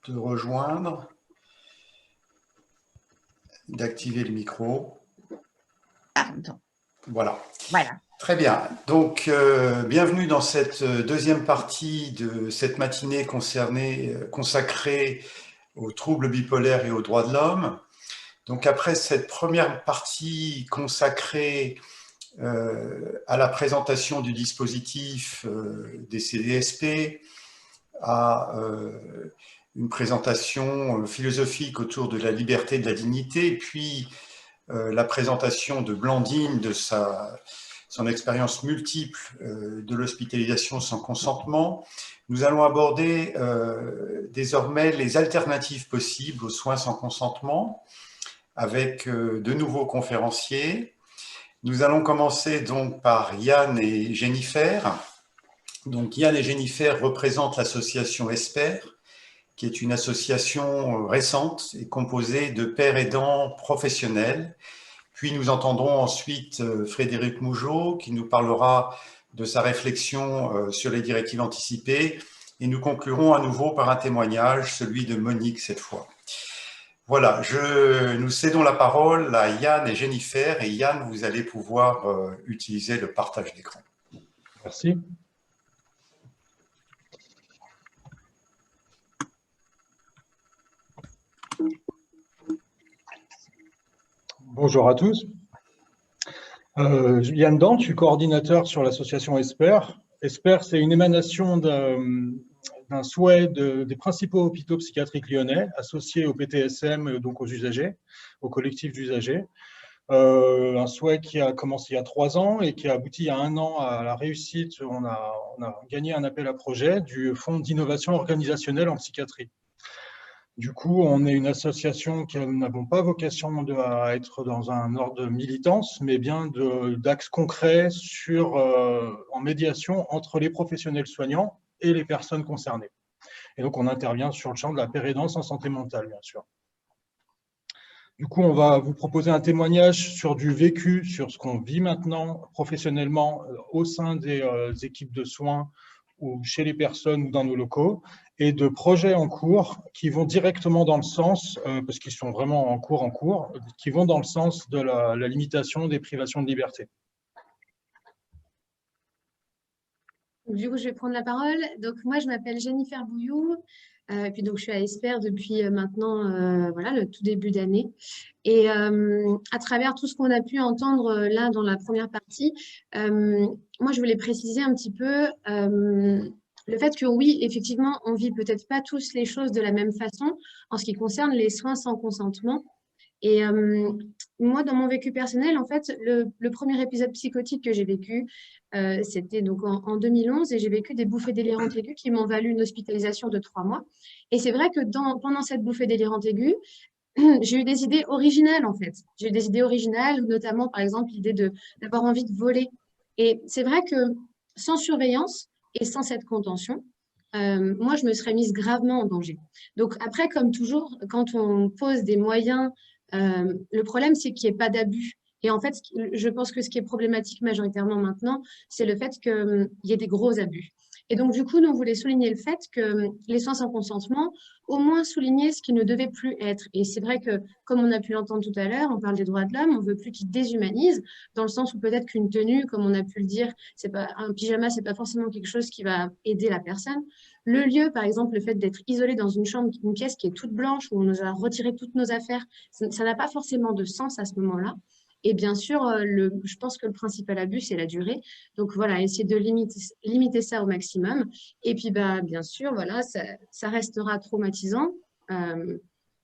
te rejoindre, d'activer le micro. Voilà. Très bien. Donc, bienvenue dans cette deuxième partie de cette matinée consacrée aux troubles bipolaires et aux droits de l'homme. Donc, après cette première partie consacrée à la présentation du dispositif des CDSP, à une présentation philosophique autour de la liberté et de la dignité, puis la présentation de Blandine de son expérience multiple de l'hospitalisation sans consentement. Nous allons aborder désormais les alternatives possibles aux soins sans consentement avec de nouveaux conférenciers. Nous allons commencer donc par Yann et Jennifer. Donc Yann et Jennifer représentent l'association ESPER, qui est une association récente et composée de pères aidants professionnels. Puis nous entendrons ensuite Frédéric Mougeot, qui nous parlera de sa réflexion sur les directives anticipées. Et nous conclurons à nouveau par un témoignage, celui de Monique cette fois. Voilà, nous cédons la parole à Yann et Jennifer. Et Yann, vous allez pouvoir utiliser le partage d'écran. Merci. Bonjour à tous. Yann Dant, je suis coordinateur sur l'association ESPER. ESPER, c'est une émanation d'un souhait des principaux hôpitaux psychiatriques lyonnais, associés au PTSM, donc aux usagers, au collectif d'usagers. Un souhait qui a commencé il y a 3 ans et qui a abouti il y a 1 an à la réussite. On a gagné un appel à projet du Fonds d'innovation organisationnelle en psychiatrie. Du coup, on est une association qui n'avons pas vocation à être dans un ordre de militance, mais bien d'axes concrets en médiation entre les professionnels soignants et les personnes concernées. Et donc, on intervient sur le champ de la pérédance en santé mentale, bien sûr. Du coup, on va vous proposer un témoignage sur du vécu, sur ce qu'on vit maintenant professionnellement au sein des équipes de soins ou chez les personnes ou dans nos locaux, et de projets en cours qui vont directement dans le sens, parce qu'ils sont vraiment en cours, qui vont dans le sens de la limitation des privations de liberté. Du coup, je vais prendre la parole. Donc, moi, je m'appelle Jennifer Bouillou, et puis donc, je suis à ESPER depuis maintenant voilà, le tout début d'année. Et à travers tout ce qu'on a pu entendre là dans la première partie, moi, je voulais préciser un petit peu le fait que oui, effectivement, on vit peut-être pas tous les choses de la même façon en ce qui concerne les soins sans consentement. Et moi, dans mon vécu personnel, en fait, le premier épisode psychotique que j'ai vécu, c'était donc en 2011, et j'ai vécu des bouffées délirantes aiguës qui m'ont valu une hospitalisation de 3 mois. Et c'est vrai que pendant cette bouffée délirante aiguë, j'ai eu des idées originales, en fait. J'ai eu des idées originales, notamment, par exemple, l'idée d'avoir envie de voler. Et c'est vrai que sans surveillance et sans cette contention, moi, je me serais mise gravement en danger. Donc après, comme toujours, quand on pose des moyens, le problème, c'est qu'il n'y ait pas d'abus. Et en fait, je pense que ce qui est problématique majoritairement maintenant, c'est le fait qu'il y ait des gros abus. Et donc, du coup, nous, on voulait souligner le fait que les soins sans consentement, au moins souligner ce qui ne devait plus être. Et c'est vrai que, comme on a pu l'entendre tout à l'heure, on parle des droits de l'homme, on ne veut plus qu'ils déshumanisent, dans le sens où peut-être qu'une tenue, comme on a pu le dire, un pyjama, ce n'est pas forcément quelque chose qui va aider la personne. Le lieu, par exemple, le fait d'être isolé dans une chambre, une pièce qui est toute blanche, où on nous a retiré toutes nos affaires, ça n'a pas forcément de sens à ce moment-là. Et bien sûr, je pense que le principal abus, c'est la durée. Donc voilà, essayer de limiter ça au maximum. Et puis, bien sûr, voilà, ça restera traumatisant.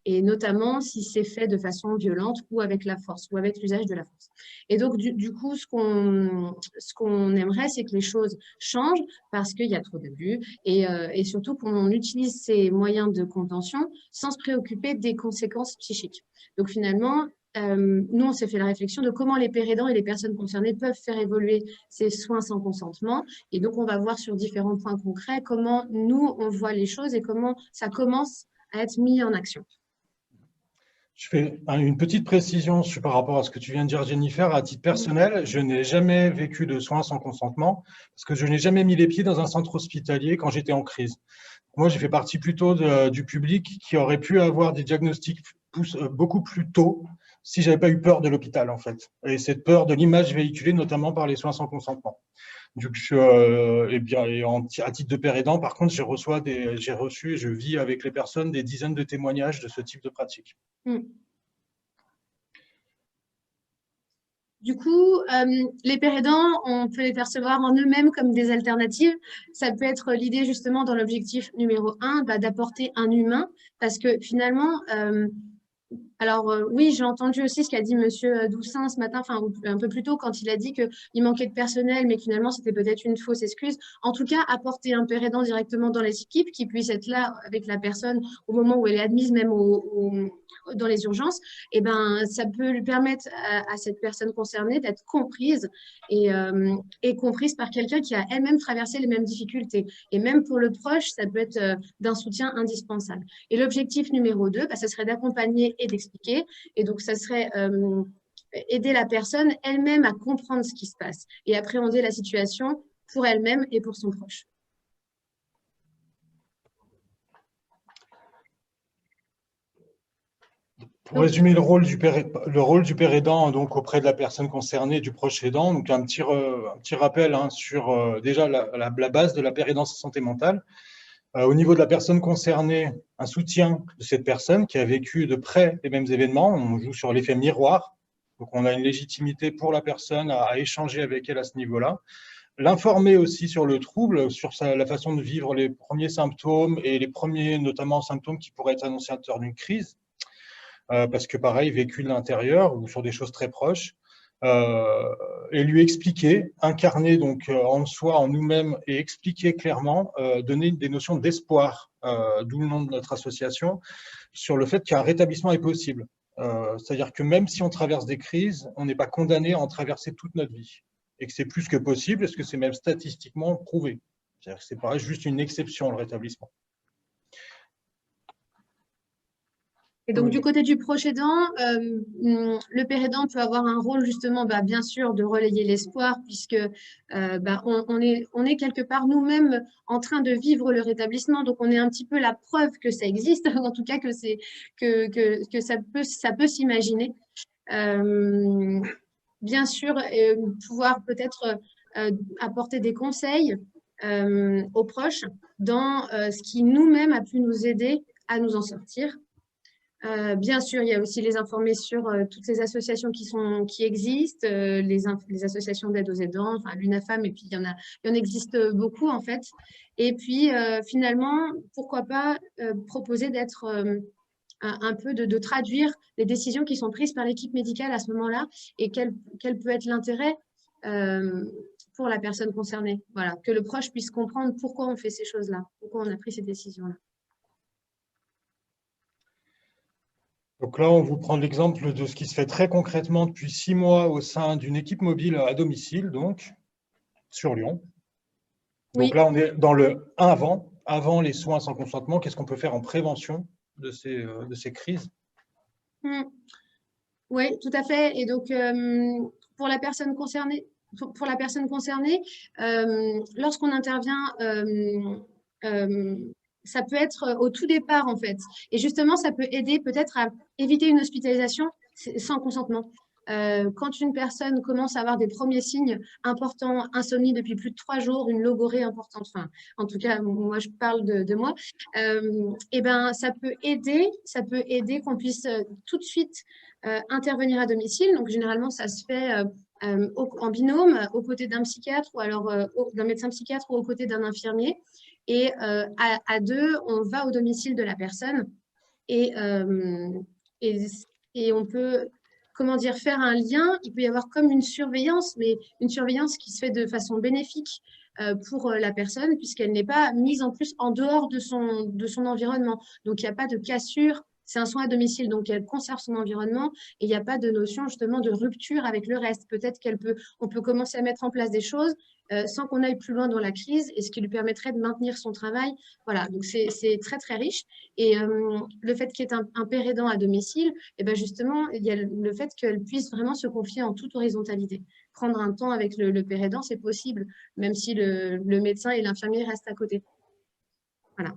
Et notamment si c'est fait de façon violente ou avec la force ou avec l'usage de la force. Et donc, du coup, ce qu'on aimerait, c'est que les choses changent parce qu'il y a trop d'abus et surtout qu'on utilise ces moyens de contention sans se préoccuper des conséquences psychiques. Donc, finalement, nous, on s'est fait la réflexion de comment les pères aidants et les personnes concernées peuvent faire évoluer ces soins sans consentement. Et donc, on va voir sur différents points concrets comment nous, on voit les choses et comment ça commence à être mis en action. Je fais une petite précision par rapport à ce que tu viens de dire, Jennifer. À titre personnel, je n'ai jamais vécu de soins sans consentement parce que je n'ai jamais mis les pieds dans un centre hospitalier quand j'étais en crise. Moi, j'ai fait partie plutôt du public qui aurait pu avoir des diagnostics beaucoup plus tôt si j'avais pas eu peur de l'hôpital, en fait. Et cette peur de l'image véhiculée, notamment par les soins sans consentement. Donc, eh bien, à titre de père aidant, par contre, j'ai reçu et je vis avec les personnes des dizaines de témoignages de ce type de pratique. Du coup, les pères aidants, on peut les percevoir en eux-mêmes comme des alternatives. Ça peut être l'idée justement dans l'objectif numéro 1, d'apporter un humain, parce que finalement, alors oui, j'ai entendu aussi ce qu'a dit Monsieur Doussin ce matin, enfin un peu plus tôt, quand il a dit qu'il manquait de personnel, mais que finalement c'était peut-être une fausse excuse. En tout cas, apporter un père aidant directement dans les équipes, qui puisse être là avec la personne au moment où elle est admise, même dans les urgences, et ben ça peut lui permettre à cette personne concernée d'être comprise et comprise par quelqu'un qui a elle-même traversé les mêmes difficultés. Et même pour le proche, ça peut être d'un soutien indispensable. Et l'objectif numéro 2, ce serait d'accompagner et d'expliquer. Et donc, ça serait aider la personne elle-même à comprendre ce qui se passe et appréhender la situation pour elle-même et pour son proche. Pour résumer le rôle du père aidant donc, auprès de la personne concernée, du proche aidant, donc un petit rappel sur déjà la base de la père aidance en santé mentale. Au niveau de la personne concernée, un soutien de cette personne qui a vécu de près les mêmes événements. On joue sur l'effet miroir. Donc, on a une légitimité pour la personne à échanger avec elle à ce niveau-là. L'informer aussi sur le trouble, sur la façon de vivre les premiers symptômes et les premiers, notamment, symptômes qui pourraient être annonciateurs d'une crise. Parce que pareil, vécu de l'intérieur ou sur des choses très proches. Et lui expliquer, incarner donc en soi, en nous-mêmes, et expliquer clairement, donner des notions d'espoir, d'où le nom de notre association, sur le fait qu'un rétablissement est possible. C'est-à-dire que même si on traverse des crises, on n'est pas condamné à en traverser toute notre vie. Et que c'est plus que possible, parce que c'est même statistiquement prouvé. C'est-à-dire que c'est pas juste une exception, le rétablissement. Et donc, du côté du proche aidant, le père aidant peut avoir un rôle justement, bien sûr, de relayer l'espoir, puisque on est quelque part nous-mêmes en train de vivre le rétablissement. Donc, on est un petit peu la preuve que ça existe, en tout cas que ça peut s'imaginer. Bien sûr, pouvoir peut-être apporter des conseils aux proches dans ce qui nous-mêmes a pu nous aider à nous en sortir. Bien sûr, il y a aussi les informer sur toutes les associations qui existent, les associations d'aide aux aidants, enfin l'UNAFAM, et puis il y en existe beaucoup en fait. Et puis finalement, pourquoi pas proposer d'être un peu de traduire les décisions qui sont prises par l'équipe médicale à ce moment-là et quel peut être l'intérêt pour la personne concernée. Voilà, que le proche puisse comprendre pourquoi on fait ces choses-là, pourquoi on a pris ces décisions-là. Donc là, on vous prend l'exemple de ce qui se fait très concrètement depuis 6 mois au sein d'une équipe mobile à domicile, donc, sur Lyon. Donc là, on est dans le avant les soins sans consentement. Qu'est-ce qu'on peut faire en prévention de ces crises? Oui, tout à fait. Et donc, pour la personne concernée, lorsqu'on intervient, ça peut être au tout départ, en fait. Et justement, ça peut aider peut-être à éviter une hospitalisation sans consentement. Quand une personne commence à avoir des premiers signes importants, insomnie depuis plus de 3 jours, une logorrhée importante, enfin, en tout cas, moi, je parle de moi, et ben, ça peut aider qu'on puisse tout de suite intervenir à domicile. Donc, généralement, ça se fait en binôme, aux côtés d'un psychiatre ou alors d'un médecin psychiatre ou aux côtés d'un infirmier. Et à deux, on va au domicile de la personne et on peut, comment dire, faire un lien. Il peut y avoir comme une surveillance, mais une surveillance qui se fait de façon bénéfique pour la personne, puisqu'elle n'est pas mise en plus en dehors de son environnement. Donc, il n'y a pas de cassure. C'est un soin à domicile, donc elle conserve son environnement et il n'y a pas de notion justement de rupture avec le reste. Peut-être on peut commencer à mettre en place des choses sans qu'on aille plus loin dans la crise et ce qui lui permettrait de maintenir son travail. Voilà, donc c'est très très riche. Et le fait qu'il y ait un père aidant à domicile, et ben justement, il y a le fait qu'elle puisse vraiment se confier en toute horizontalité. Prendre un temps avec le père aidant, c'est possible, même si le médecin et l'infirmier restent à côté. Voilà.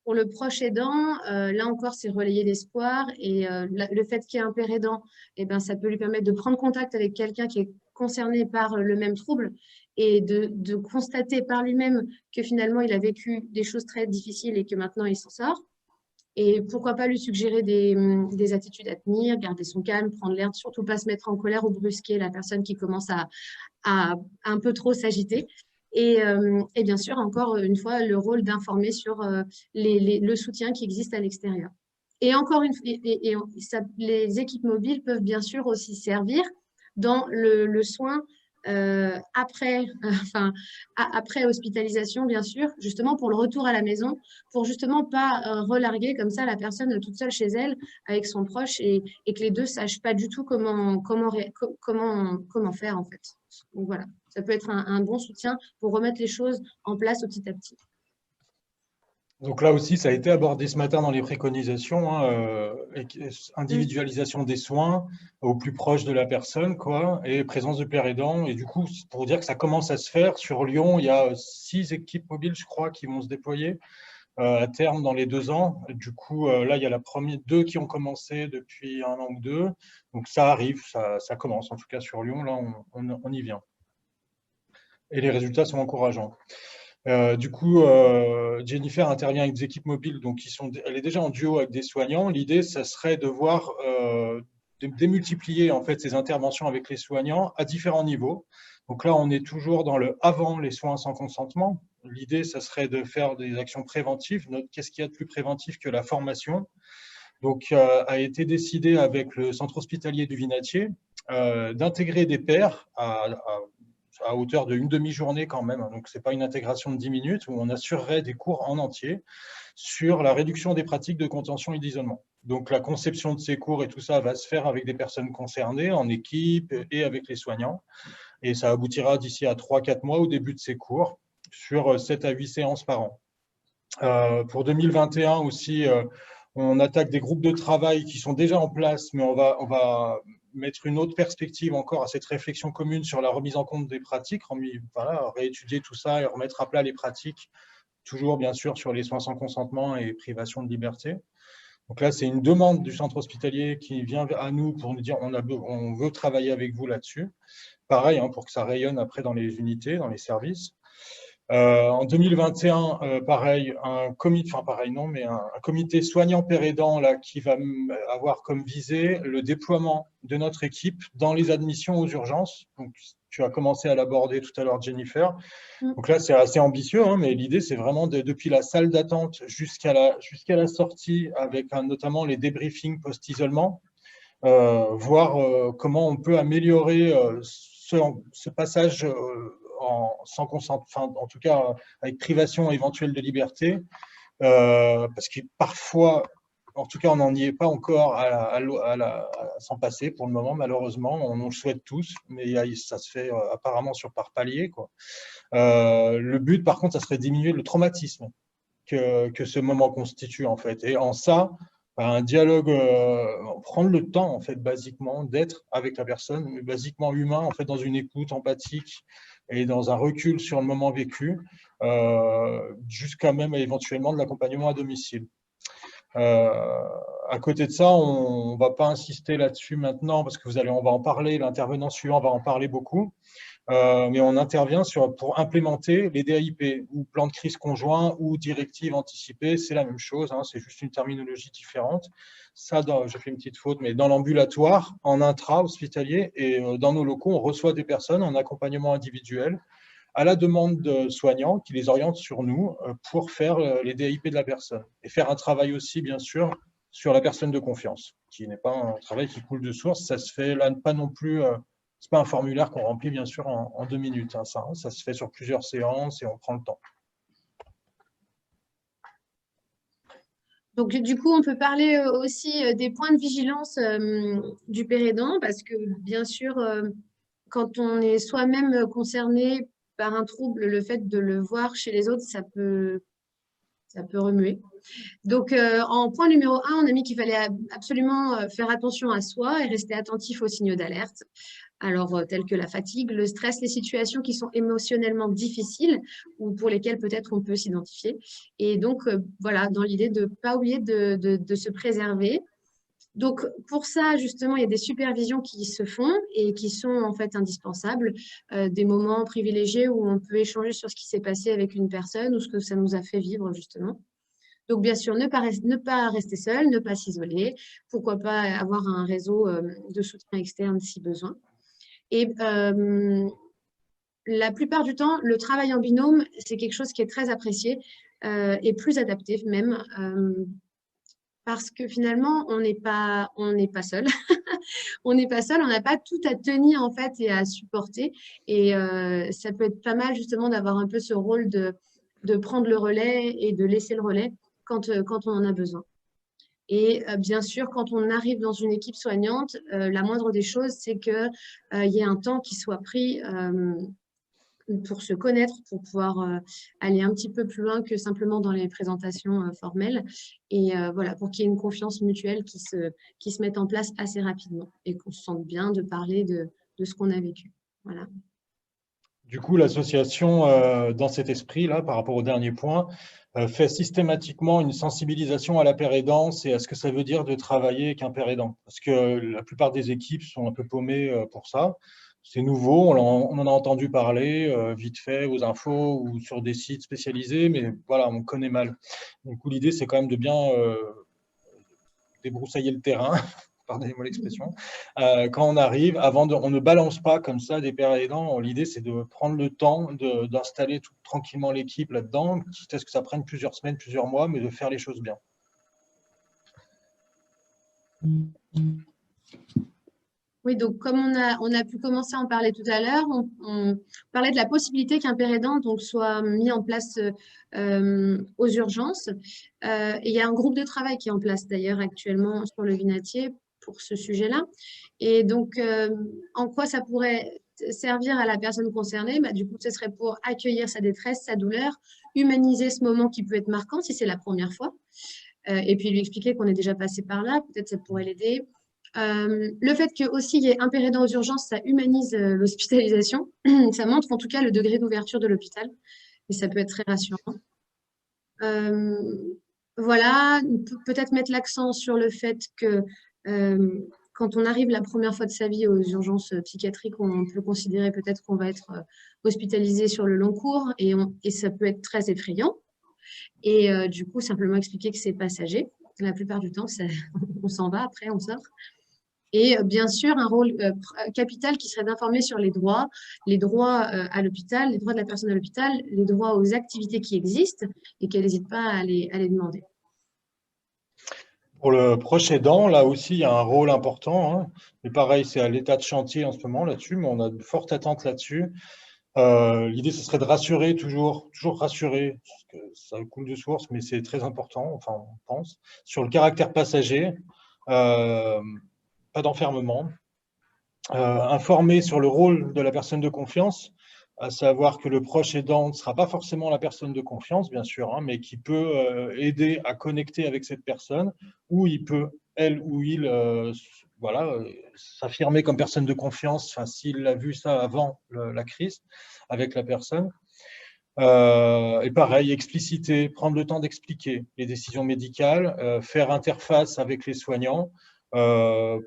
Pour le proche aidant, là encore, c'est relayer l'espoir. Et le fait qu'il y ait un père aidant, eh ben, ça peut lui permettre de prendre contact avec quelqu'un qui est concerné par le même trouble et de constater par lui-même que finalement, il a vécu des choses très difficiles et que maintenant, il s'en sort. Et pourquoi pas lui suggérer des attitudes à tenir, garder son calme, prendre l'air, surtout pas se mettre en colère ou brusquer la personne qui commence à un peu trop s'agiter. Et bien sûr, encore une fois, le rôle d'informer sur le soutien qui existe à l'extérieur. Et encore une fois, les équipes mobiles peuvent bien sûr aussi servir dans le soin après, enfin, après hospitalisation, bien sûr, justement pour le retour à la maison, pour justement pas relarguer comme ça la personne toute seule chez elle avec son proche et que les deux sachent pas du tout comment faire en fait. Donc voilà, ça peut être un bon soutien pour remettre les choses en place petit à petit. Donc là aussi, ça a été abordé ce matin dans les préconisations, hein, Mm. individualisation des soins au plus proche de la personne, quoi, et présence de père aidant. Et du coup, pour dire que ça commence à se faire, sur Lyon, il y a 6 équipes mobiles, je crois, qui vont se déployer à terme dans les 2 ans. Du coup, là, il y a la première 2 qui ont commencé depuis 1 an ou 2. Donc ça arrive, ça commence. En tout cas, sur Lyon, là, on y vient. Et les résultats sont encourageants. Du coup, Jennifer intervient avec des équipes mobiles, donc elle est déjà en duo avec des soignants. L'idée, ça serait de voir, de démultiplier en fait ces interventions avec les soignants à différents niveaux. Donc là, on est toujours dans le avant les soins sans consentement. L'idée, ça serait de faire des actions préventives. Qu'est-ce qu'il y a de plus préventif que la formation? Donc, a été décidé avec le centre hospitalier du Vinatier d'intégrer des pairs à hauteur d'une demi-journée quand même. Donc, ce n'est pas une intégration de 10 minutes où on assurerait des cours en entier sur la réduction des pratiques de contention et d'isolement. Donc, la conception de ces cours et tout ça va se faire avec des personnes concernées, en équipe et avec les soignants. Et ça aboutira d'ici à 3-4 mois au début de ces cours sur 7 à 8 séances par an. Pour 2021 aussi, on attaque des groupes de travail qui sont déjà en place, mais on va mettre une autre perspective encore à cette réflexion commune sur la remise en compte des pratiques, voilà, réétudier tout ça et remettre à plat les pratiques, toujours bien sûr sur les soins sans consentement et privation de liberté. Donc là, c'est une demande du centre hospitalier qui vient à nous pour nous dire on veut travailler avec vous là-dessus. Pareil, hein, pour que ça rayonne après dans les unités, dans les services. En 2021, pareil, un comité soignant père aidant là, qui va avoir comme visée le déploiement de notre équipe dans les admissions aux urgences. Donc, tu as commencé à l'aborder tout à l'heure, Jennifer. Donc là, c'est assez ambitieux, hein, mais l'idée, c'est vraiment depuis la salle d'attente jusqu'à la sortie, avec notamment les débriefings post-isolement, voir comment on peut améliorer ce passage sans consentement, en tout cas avec privation éventuelle de liberté, parce que parfois, en tout cas, on n'en y est pas encore à s'en passer pour le moment, malheureusement. On le souhaite tous, mais ça se fait apparemment par palier, quoi. Le but, par contre, ça serait diminuer le traumatisme que ce moment constitue, en fait. Et en ça, un dialogue, prendre le temps, en fait, basiquement, d'être avec la personne, mais basiquement humain, en fait, dans une écoute empathique et dans un recul sur le moment vécu, jusqu'à même éventuellement de l'accompagnement à domicile. À côté de ça, on ne va pas insister là-dessus maintenant, parce que on va en parler, l'intervenant suivant va en parler beaucoup. Mais on intervient pour implémenter les DAIP, ou plan de crise conjoint, ou directive anticipée, c'est la même chose, hein, c'est juste une terminologie différente. Ça, j'ai fait une petite faute, mais dans l'ambulatoire, en intra-hospitalier, et dans nos locaux, on reçoit des personnes en accompagnement individuel, à la demande de soignants qui les orientent sur nous pour faire les DAIP de la personne. Et faire un travail aussi, bien sûr, sur la personne de confiance, qui n'est pas un travail qui coule de source. Ça se fait là, pas non plus... c'est pas un formulaire qu'on remplit, bien sûr, en 2 minutes. Hein, ça se fait sur plusieurs séances et on prend le temps. Donc, du coup, on peut parler aussi des points de vigilance du père aidant, parce que, bien sûr, quand on est soi-même concerné par un trouble, le fait de le voir chez les autres, ça peut remuer. Donc, en point numéro 1, on a mis qu'il fallait absolument faire attention à soi et rester attentif aux signaux d'alerte. alors telles que la fatigue, le stress, les situations qui sont émotionnellement difficiles ou pour lesquelles peut-être on peut s'identifier. Et donc, voilà, dans l'idée de ne pas oublier de se préserver. Donc, pour ça, justement, il y a des supervisions qui se font et qui sont en fait indispensables, des moments privilégiés où on peut échanger sur ce qui s'est passé avec une personne ou ce que ça nous a fait vivre, justement. Donc, bien sûr, ne pas rester seul, ne pas s'isoler, pourquoi pas avoir un réseau de soutien externe si besoin. Et la plupart du temps, le travail en binôme, c'est quelque chose qui est très apprécié et plus adapté même. Parce que finalement, on n'est pas seul. On n'est pas seul, on n'a pas tout à tenir en fait et à supporter. Et ça peut être pas mal justement d'avoir un peu ce rôle de prendre le relais et de laisser le relais quand on en a besoin. Et bien sûr, quand on arrive dans une équipe soignante, la moindre des choses, c'est qu'il y ait un temps qui soit pris pour se connaître, pour pouvoir aller un petit peu plus loin que simplement dans les présentations formelles. Et voilà, pour qu'il y ait une confiance mutuelle qui se mette en place assez rapidement et qu'on se sente bien de parler de ce qu'on a vécu. Voilà. Du coup, l'association, dans cet esprit-là, par rapport au dernier point, fait systématiquement une sensibilisation à la paire aidance et à ce que ça veut dire de travailler avec un père aidant. Parce que la plupart des équipes sont un peu paumées pour ça. C'est nouveau, on en a entendu parler vite fait aux infos ou sur des sites spécialisés, mais voilà, on connaît mal. Du coup, l'idée, c'est quand même de bien débroussailler le terrain, pardonnez-moi l'expression, quand on arrive, on ne balance pas comme ça des pères aidants. L'idée, c'est de prendre le temps d'installer tranquillement l'équipe là-dedans, quitte à ce que ça prenne plusieurs semaines, plusieurs mois, mais de faire les choses bien. Oui, donc comme on a pu commencer à en parler tout à l'heure, on parlait de la possibilité qu'un père aidant donc, soit mis en place aux urgences. Et il y a un groupe de travail qui est en place d'ailleurs actuellement sur le Vinatier pour ce sujet-là. Et donc, en quoi ça pourrait servir à la personne concernée? Bah, du coup, ce serait pour accueillir sa détresse, sa douleur, humaniser ce moment qui peut être marquant si c'est la première fois, et puis lui expliquer qu'on est déjà passé par là, peut-être ça pourrait l'aider. Le fait qu'il y ait un père aidant aux urgences, ça humanise l'hospitalisation. Ça montre en tout cas le degré d'ouverture de l'hôpital. Et ça peut être très rassurant. Voilà, peut-être mettre l'accent sur le fait que quand on arrive la première fois de sa vie aux urgences psychiatriques, on peut considérer peut-être qu'on va être hospitalisé sur le long cours et ça peut être très effrayant. Et du coup, simplement expliquer que c'est passager. La plupart du temps, on s'en va, après on sort. Et bien sûr, un rôle capital qui serait d'informer sur les droits à l'hôpital, les droits de la personne à l'hôpital, les droits aux activités qui existent et qu'elle n'hésite pas à les demander. Pour le proche aidant, là aussi, il y a un rôle important. Hein. Mais pareil, c'est à l'état de chantier en ce moment là-dessus, mais on a de fortes attentes là-dessus. L'idée, ce serait de rassurer, toujours rassurer, parce que ça coule de source, mais c'est très important, enfin, on pense, sur le caractère passager. Pas d'enfermement, informer sur le rôle de la personne de confiance, à savoir que le proche aidant ne sera pas forcément la personne de confiance, bien sûr, hein, mais qui peut aider à connecter avec cette personne, ou il peut, elle ou il, s'affirmer comme personne de confiance, s'il a vu ça avant la crise avec la personne. Et pareil, expliciter, prendre le temps d'expliquer les décisions médicales, faire interface avec les soignants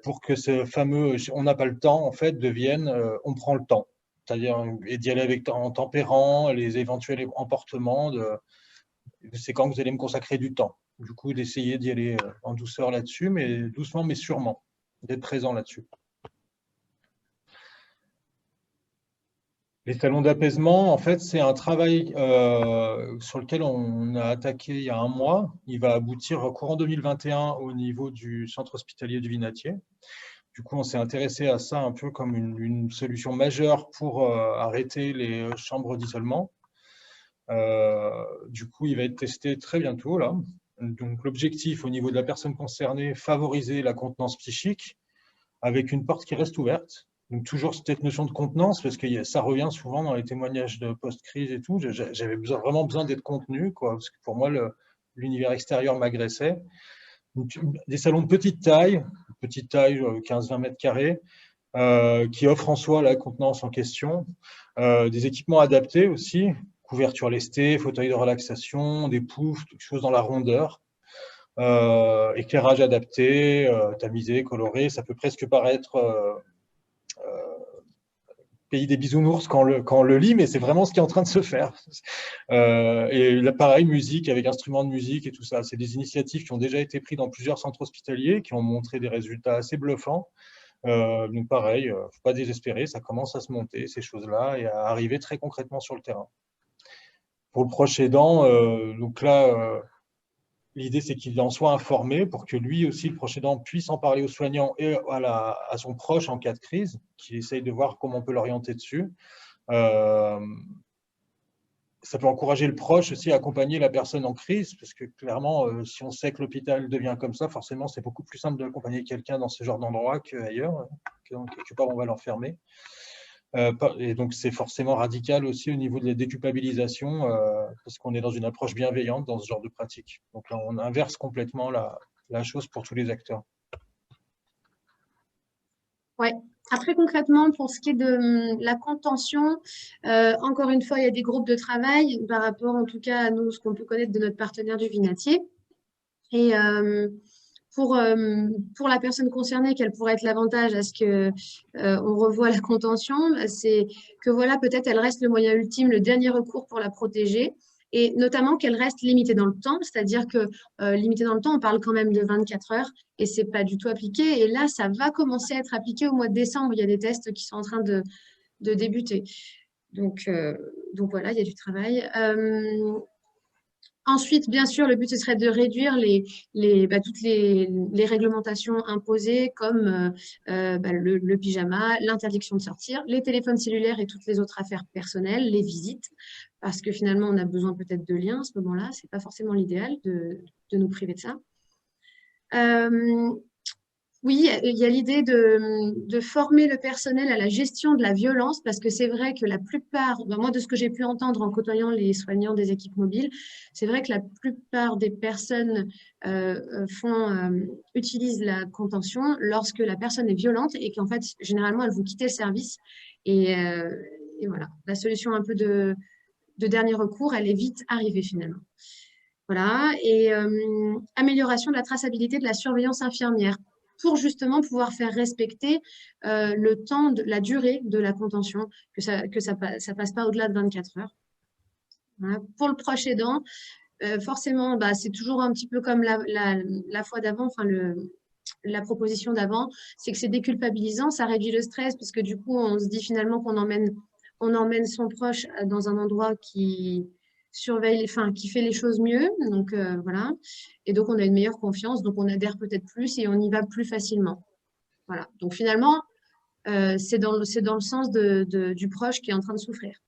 pour que ce fameux « on n'a pas le temps » en fait devienne « on prend le temps ». C'est-à-dire d'y aller en tempérant les éventuels emportements c'est quand vous allez me consacrer du temps. Du coup, d'essayer d'y aller en douceur là-dessus, mais doucement mais sûrement, d'être présent là-dessus. Les salons d'apaisement, en fait, c'est un travail sur lequel on a attaqué il y a un mois. Il va aboutir courant 2021 au niveau du centre hospitalier du Vinatier. Du coup, on s'est intéressé à ça un peu comme une solution majeure pour arrêter les chambres d'isolement. Du coup, il va être testé très bientôt, là. Donc, l'objectif au niveau de la personne concernée, favoriser la contenance psychique avec une porte qui reste ouverte. Donc, toujours cette notion de contenance, parce que ça revient souvent dans les témoignages de post-crise et tout. J'avais vraiment besoin d'être contenu, quoi, parce que pour moi, l'univers extérieur m'agressait. Des salons de petite taille 15-20 mètres carrés, qui offre en soi la contenance en question, des équipements adaptés aussi, couverture lestée, fauteuil de relaxation, des poufs, quelque chose dans la rondeur, éclairage adapté, tamisé, coloré, ça peut presque paraître pays des bisounours quand on le lit, mais c'est vraiment ce qui est en train de se faire. Et là, pareil, musique avec instruments de musique et tout ça. C'est des initiatives qui ont déjà été prises dans plusieurs centres hospitaliers, qui ont montré des résultats assez bluffants. Donc pareil, faut pas désespérer, ça commence à se monter, ces choses-là, et à arriver très concrètement sur le terrain. Pour le proche aidant, donc là, l'idée, c'est qu'il en soit informé pour que lui aussi, le proche aidant, puisse en parler aux soignants et à son proche en cas de crise, qu'il essaye de voir comment on peut l'orienter dessus. Ça peut encourager le proche aussi à accompagner la personne en crise, parce que clairement, si on sait que l'hôpital devient comme ça, forcément, c'est beaucoup plus simple d'accompagner quelqu'un dans ce genre d'endroit qu'ailleurs, quelque part on va l'enfermer. Et donc, c'est forcément radical aussi au niveau de la déculpabilisation, parce qu'on est dans une approche bienveillante dans ce genre de pratique. Donc là, on inverse complètement la chose pour tous les acteurs. Ouais. Après, concrètement, pour ce qui est de la contention, encore une fois, il y a des groupes de travail par rapport, en tout cas, à nous, ce qu'on peut connaître de notre partenaire du Vinatier. Et pour la personne concernée, quel pourrait être l'avantage à ce que on revoie la contention, c'est que voilà, peut-être elle reste le moyen ultime, le dernier recours pour la protéger. Et notamment qu'elle reste limitée dans le temps, c'est-à-dire que limitée dans le temps, on parle quand même de 24 heures et c'est pas du tout appliqué. Et là, ça va commencer à être appliqué au mois de décembre. Il y a des tests qui sont en train de débuter. Donc voilà, il y a du travail. Ensuite, bien sûr, le but, ce serait de réduire toutes les réglementations imposées comme le pyjama, l'interdiction de sortir, les téléphones cellulaires et toutes les autres affaires personnelles, les visites, parce que finalement, on a besoin peut-être de liens à ce moment-là. Ce n'est pas forcément l'idéal de nous priver de ça. Oui, il y a l'idée de former le personnel à la gestion de la violence, parce que c'est vrai que la plupart, moi de ce que j'ai pu entendre en côtoyant les soignants des équipes mobiles, c'est vrai que la plupart des personnes utilisent la contention lorsque la personne est violente et qu'en fait, généralement, elles vont quitter le service. Et voilà, la solution un peu de dernier recours, elle est vite arrivée finalement. Voilà, et amélioration de la traçabilité de la surveillance infirmière, pour justement pouvoir faire respecter le temps, la durée de la contention, que ça passe pas au-delà de 24 heures. Voilà. Pour le proche aidant, forcément, c'est toujours un petit peu comme la fois d'avant, enfin la proposition d'avant, c'est que c'est déculpabilisant, ça réduit le stress, parce que du coup, on se dit finalement qu'on emmène son proche dans un endroit qui surveille, qui fait les choses mieux. Donc voilà. Et donc on a une meilleure confiance, donc on adhère peut-être plus et on y va plus facilement. Voilà. Donc finalement, c'est dans le sens du proche qui est en train de souffrir.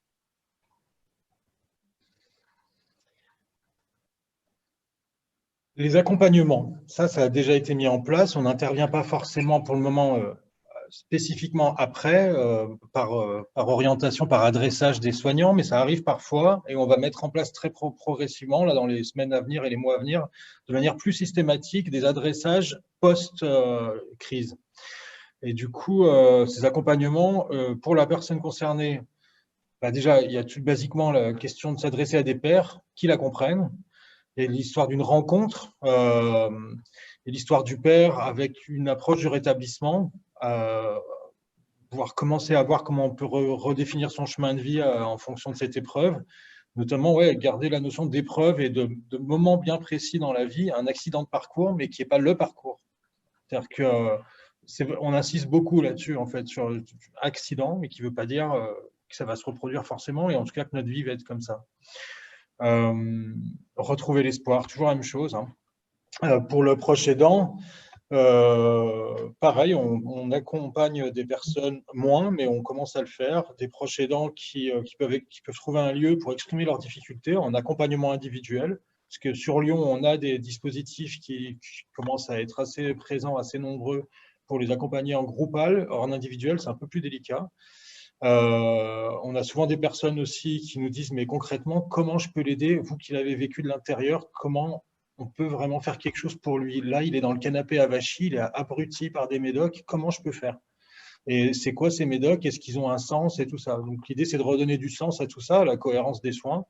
Les accompagnements, ça a déjà été mis en place. On n'intervient pas forcément pour le moment spécifiquement après, par orientation, par adressage des soignants, mais ça arrive parfois et on va mettre en place très progressivement, là, dans les semaines à venir et les mois à venir, de manière plus systématique, des adressages post-crise. Et du coup, ces accompagnements, pour la personne concernée, déjà, il y a tout basiquement la question de s'adresser à des pairs qui la comprennent. Et l'histoire d'une rencontre, et l'histoire du père avec une approche du rétablissement, pouvoir commencer à voir comment on peut redéfinir son chemin de vie en fonction de cette épreuve, notamment garder la notion d'épreuve et de moments bien précis dans la vie, un accident de parcours, mais qui n'est pas le parcours. C'est-à-dire qu'on insiste beaucoup là-dessus, en fait, sur accident, mais qui ne veut pas dire que ça va se reproduire forcément, et en tout cas que notre vie va être comme ça. Retrouver l'espoir, toujours la même chose. Pour le proche aidant, pareil, on accompagne des personnes moins, mais on commence à le faire, des proches aidants qui peuvent trouver un lieu pour exprimer leurs difficultés en accompagnement individuel, parce que sur Lyon, on a des dispositifs qui commencent à être assez présents, assez nombreux pour les accompagner en groupal. En individuel, c'est un peu plus délicat. On a souvent des personnes aussi qui nous disent, mais concrètement, comment je peux l'aider, vous qui l'avez vécu de l'intérieur, comment on peut vraiment faire quelque chose pour lui? Là, il est dans le canapé avachi, il est abruti par des médocs, comment je peux faire? Et c'est quoi ces médocs? Est-ce qu'ils ont un sens et tout ça? Donc l'idée, c'est de redonner du sens à tout ça, à la cohérence des soins,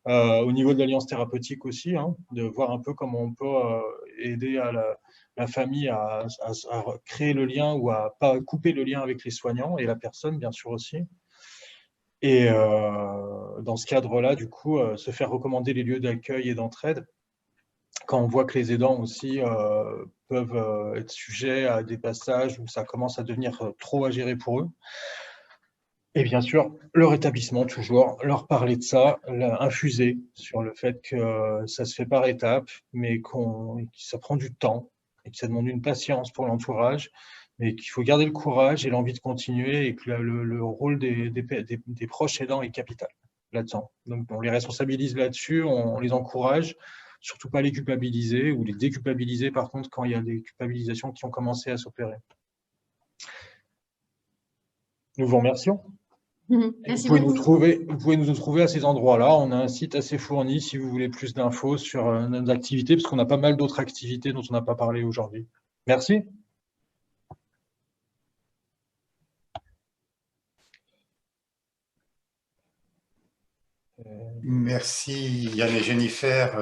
au niveau de l'alliance thérapeutique aussi, hein, de voir un peu comment on peut aider à la famille à créer le lien ou à pas couper le lien avec les soignants et la personne, bien sûr aussi. Et dans ce cadre-là, du coup, se faire recommander les lieux d'accueil et d'entraide quand on voit que les aidants aussi peuvent être sujets à des passages où ça commence à devenir trop à gérer pour eux. Et bien sûr, leur établissement, toujours, leur parler de ça, infuser sur le fait que ça se fait par étapes, mais que ça prend du temps et que ça demande une patience pour l'entourage, mais qu'il faut garder le courage et l'envie de continuer et que le rôle des proches aidants est capital là-dedans. Donc, on les responsabilise là-dessus, on les encourage, surtout pas les culpabiliser ou les déculpabiliser, par contre, quand il y a des culpabilisations qui ont commencé à s'opérer. Nous vous remercions. Merci beaucoup. Vous pouvez nous trouver à ces endroits-là. On a un site assez fourni si vous voulez plus d'infos sur nos activités, parce qu'on a pas mal d'autres activités dont on n'a pas parlé aujourd'hui. Merci. Merci Yann et Jennifer,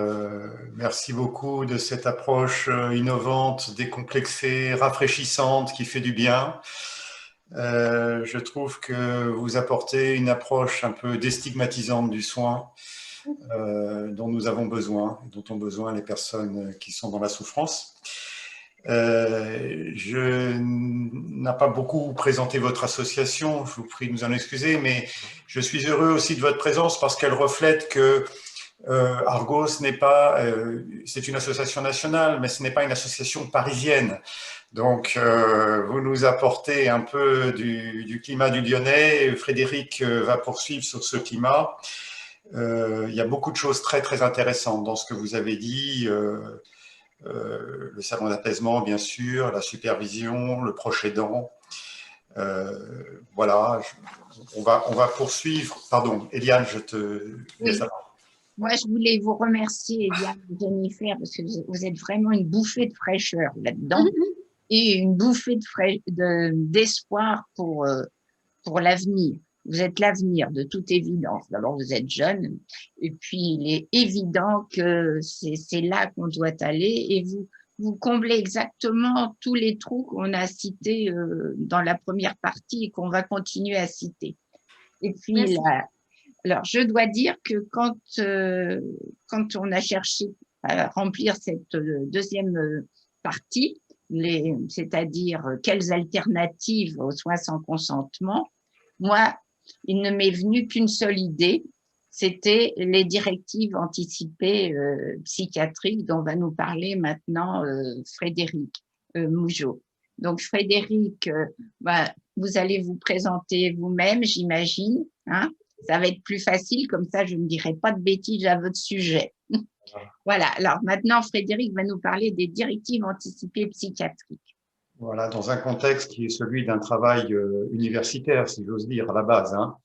merci beaucoup de cette approche innovante, décomplexée, rafraîchissante qui fait du bien. Je trouve que vous apportez une approche un peu déstigmatisante du soin dont nous avons besoin, dont ont besoin les personnes qui sont dans la souffrance. Je n'ai pas beaucoup présenté votre association, je vous prie de nous en excuser, mais je suis heureux aussi de votre présence parce qu'elle reflète que Argos n'est pas, c'est une association nationale, mais ce n'est pas une association parisienne. Donc, vous nous apportez un peu du climat du Lyonnais. Frédéric va poursuivre sur ce climat. Il y a beaucoup de choses très, très intéressantes dans ce que vous avez dit. Le salon d'apaisement, bien sûr, la supervision, le proche aidant. Voilà, on va poursuivre. Pardon, Eliane, je te laisse la parole. Moi, je voulais vous remercier, Eliane et Jennifer, parce que vous êtes vraiment une bouffée de fraîcheur là-dedans et une bouffée d'espoir pour l'avenir. Vous êtes l'avenir, de toute évidence. D'abord, vous êtes jeune, et puis il est évident que c'est là qu'on doit aller, et vous comblez exactement tous les trous qu'on a cités dans la première partie et qu'on va continuer à citer. Et puis, alors, je dois dire que quand on a cherché à remplir cette deuxième partie, c'est-à-dire quelles alternatives aux soins sans consentement, moi, il ne m'est venu qu'une seule idée, c'était les directives anticipées psychiatriques dont va nous parler maintenant Frédéric Mougeot. Donc, Frédéric, vous allez vous présenter vous-même, j'imagine, hein? Ça va être plus facile, comme ça je ne dirai pas de bêtises à votre sujet. Voilà, alors maintenant Frédéric va nous parler des directives anticipées psychiatriques. Voilà, dans un contexte qui est celui d'un travail universitaire, si j'ose dire, à la base. Hein.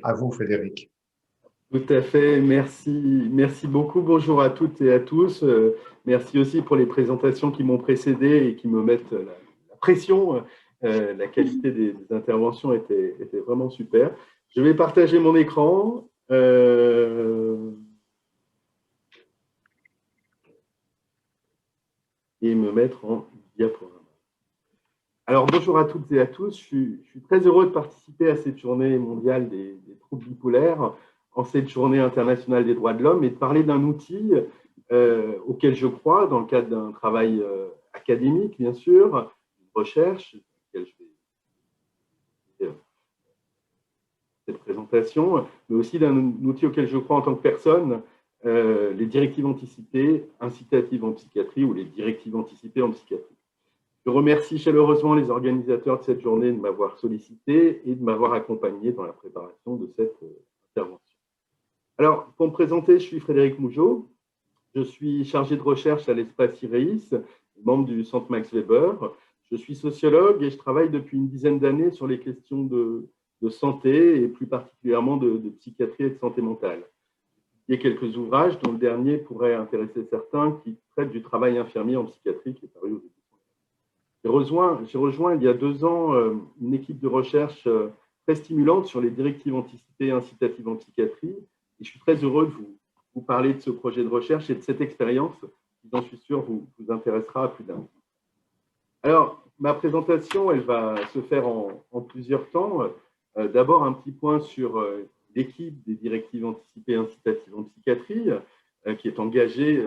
À vous, Frédéric. Tout à fait, merci beaucoup. Bonjour à toutes et à tous. Merci aussi pour les présentations qui m'ont précédé et qui me mettent la pression. La qualité des interventions était vraiment super. Je vais partager mon écran. Et me mettre en diaporama. Alors, bonjour à toutes et à tous. Je suis très heureux de participer à cette journée mondiale des troubles bipolaires, en cette journée internationale des droits de l'homme, et de parler d'un outil auquel je crois, dans le cadre d'un travail académique, bien sûr, une recherche, dans laquelle je vais cette présentation, mais aussi d'un outil auquel je crois en tant que personne, les directives anticipées incitatives en psychiatrie ou les directives anticipées en psychiatrie. Je remercie chaleureusement les organisateurs de cette journée de m'avoir sollicité et de m'avoir accompagné dans la préparation de cette intervention. Alors, pour me présenter, je suis Frédéric Mougeot. Je suis chargé de recherche à l'espace IREIS, membre du Centre Max Weber. Je suis sociologue et je travaille depuis une dizaine d'années sur les questions de santé et plus particulièrement de psychiatrie et de santé mentale. Il y a quelques ouvrages, dont le dernier pourrait intéresser certains, qui traitent du travail infirmier en psychiatrie, qui est paru aux éditions. J'ai rejoint il y a 2 ans une équipe de recherche très stimulante sur les directives anticipées et incitatives en psychiatrie. Et je suis très heureux de vous parler de ce projet de recherche et de cette expérience qui, j'en suis sûr, vous intéressera à plus d'un. Alors, ma présentation, elle va se faire en plusieurs temps. D'abord, un petit point sur l'équipe des directives anticipées et incitatives en psychiatrie, qui est engagée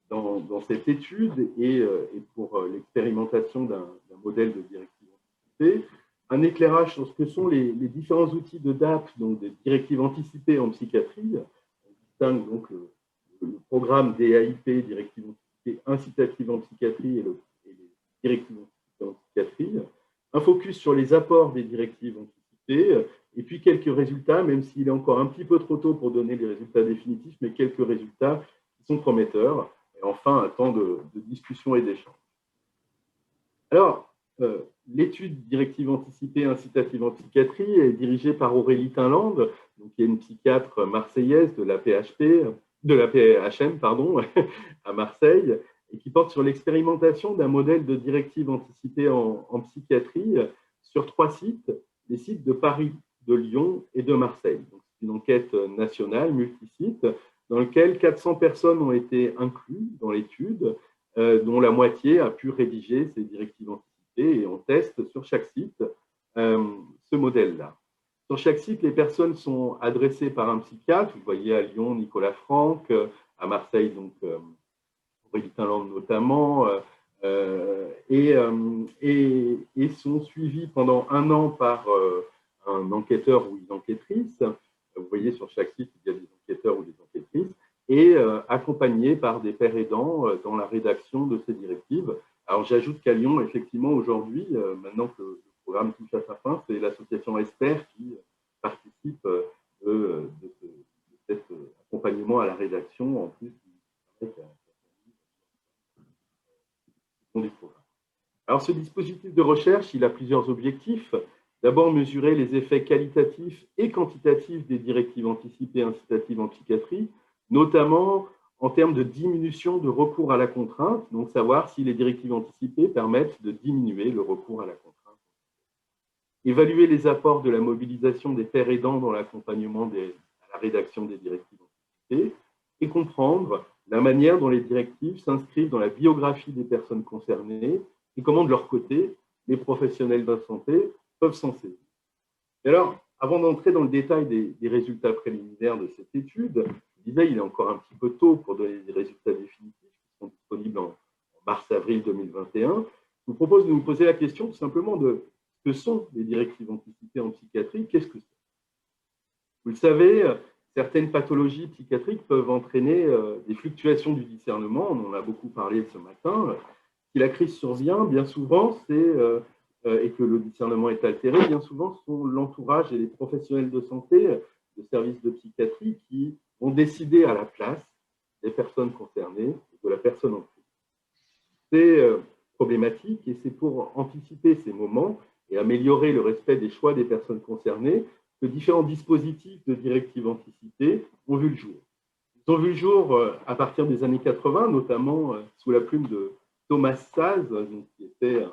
dans cette étude et pour l'expérimentation d'un modèle de directive anticipée. Un éclairage sur ce que sont les différents outils de DAP, donc des directives anticipées en psychiatrie. On distingue donc le programme DAIP, directives anticipées incitatives en psychiatrie, et les directives anticipées en psychiatrie. Un focus sur les apports des directives anticipées, et puis quelques résultats, même s'il est encore un petit peu trop tôt pour donner les résultats définitifs, mais quelques résultats qui sont prometteurs. Et enfin, un temps de discussion et d'échange. Alors, l'étude directive anticipée incitative en psychiatrie est dirigée par Aurélie Tinland, donc, qui est une psychiatre marseillaise de la PHM, à Marseille, et qui porte sur l'expérimentation d'un modèle de directive anticipée en psychiatrie sur 3 sites, les sites de Paris, de Lyon et de Marseille. C'est une enquête nationale, multisite, dans laquelle 400 personnes ont été incluses dans l'étude, dont la moitié a pu rédiger ces directives anticipées, et on teste sur chaque site ce modèle-là. Sur chaque site, les personnes sont adressées par un psychiatre. Vous voyez à Lyon, Nicolas Franck, à Marseille, donc Aurélie Tinland notamment, et sont suivies pendant 1 an par un enquêteur ou une enquêtrice. Vous voyez sur chaque site, il y a des enquêteurs ou des enquêtrices, et accompagnés par des pairs aidants dans la rédaction de ces directives. Alors j'ajoute qu'à Lyon, effectivement, aujourd'hui, maintenant que le programme touche à sa fin, c'est l'association Esper qui participe de cet accompagnement à la rédaction, en plus du programme. Alors ce dispositif de recherche, il a plusieurs objectifs. D'abord, mesurer les effets qualitatifs et quantitatifs des directives anticipées incitatives en psychiatrie, notamment en termes de diminution de recours à la contrainte, donc savoir si les directives anticipées permettent de diminuer le recours à la contrainte. Évaluer les apports de la mobilisation des pairs aidants dans l'accompagnement à la rédaction des directives anticipées, et comprendre la manière dont les directives s'inscrivent dans la biographie des personnes concernées et comment, de leur côté, les professionnels de la santé peuvent s'en saisir. Et alors, avant d'entrer dans le détail des résultats préliminaires de cette étude, je disais, il est encore un petit peu tôt pour donner des résultats définitifs qui seront disponibles en mars-avril 2021. Je vous propose de nous poser la question tout simplement de ce que sont les directives anticipées en psychiatrie. Qu'est-ce que c'est? Vous le savez, certaines pathologies psychiatriques peuvent entraîner des fluctuations du discernement. On en a beaucoup parlé ce matin. Si la crise survient, bien souvent, et que le discernement est altéré, bien souvent, ce sont l'entourage et les professionnels de santé, de services de psychiatrie, qui vont décider à la place des personnes concernées et de la personne en crise. C'est problématique, et c'est pour anticiper ces moments et améliorer le respect des choix des personnes concernées que différents dispositifs de directives anticipées ont vu le jour. Ils ont vu le jour à partir des années 80, notamment sous la plume de Thomas Saz, qui était une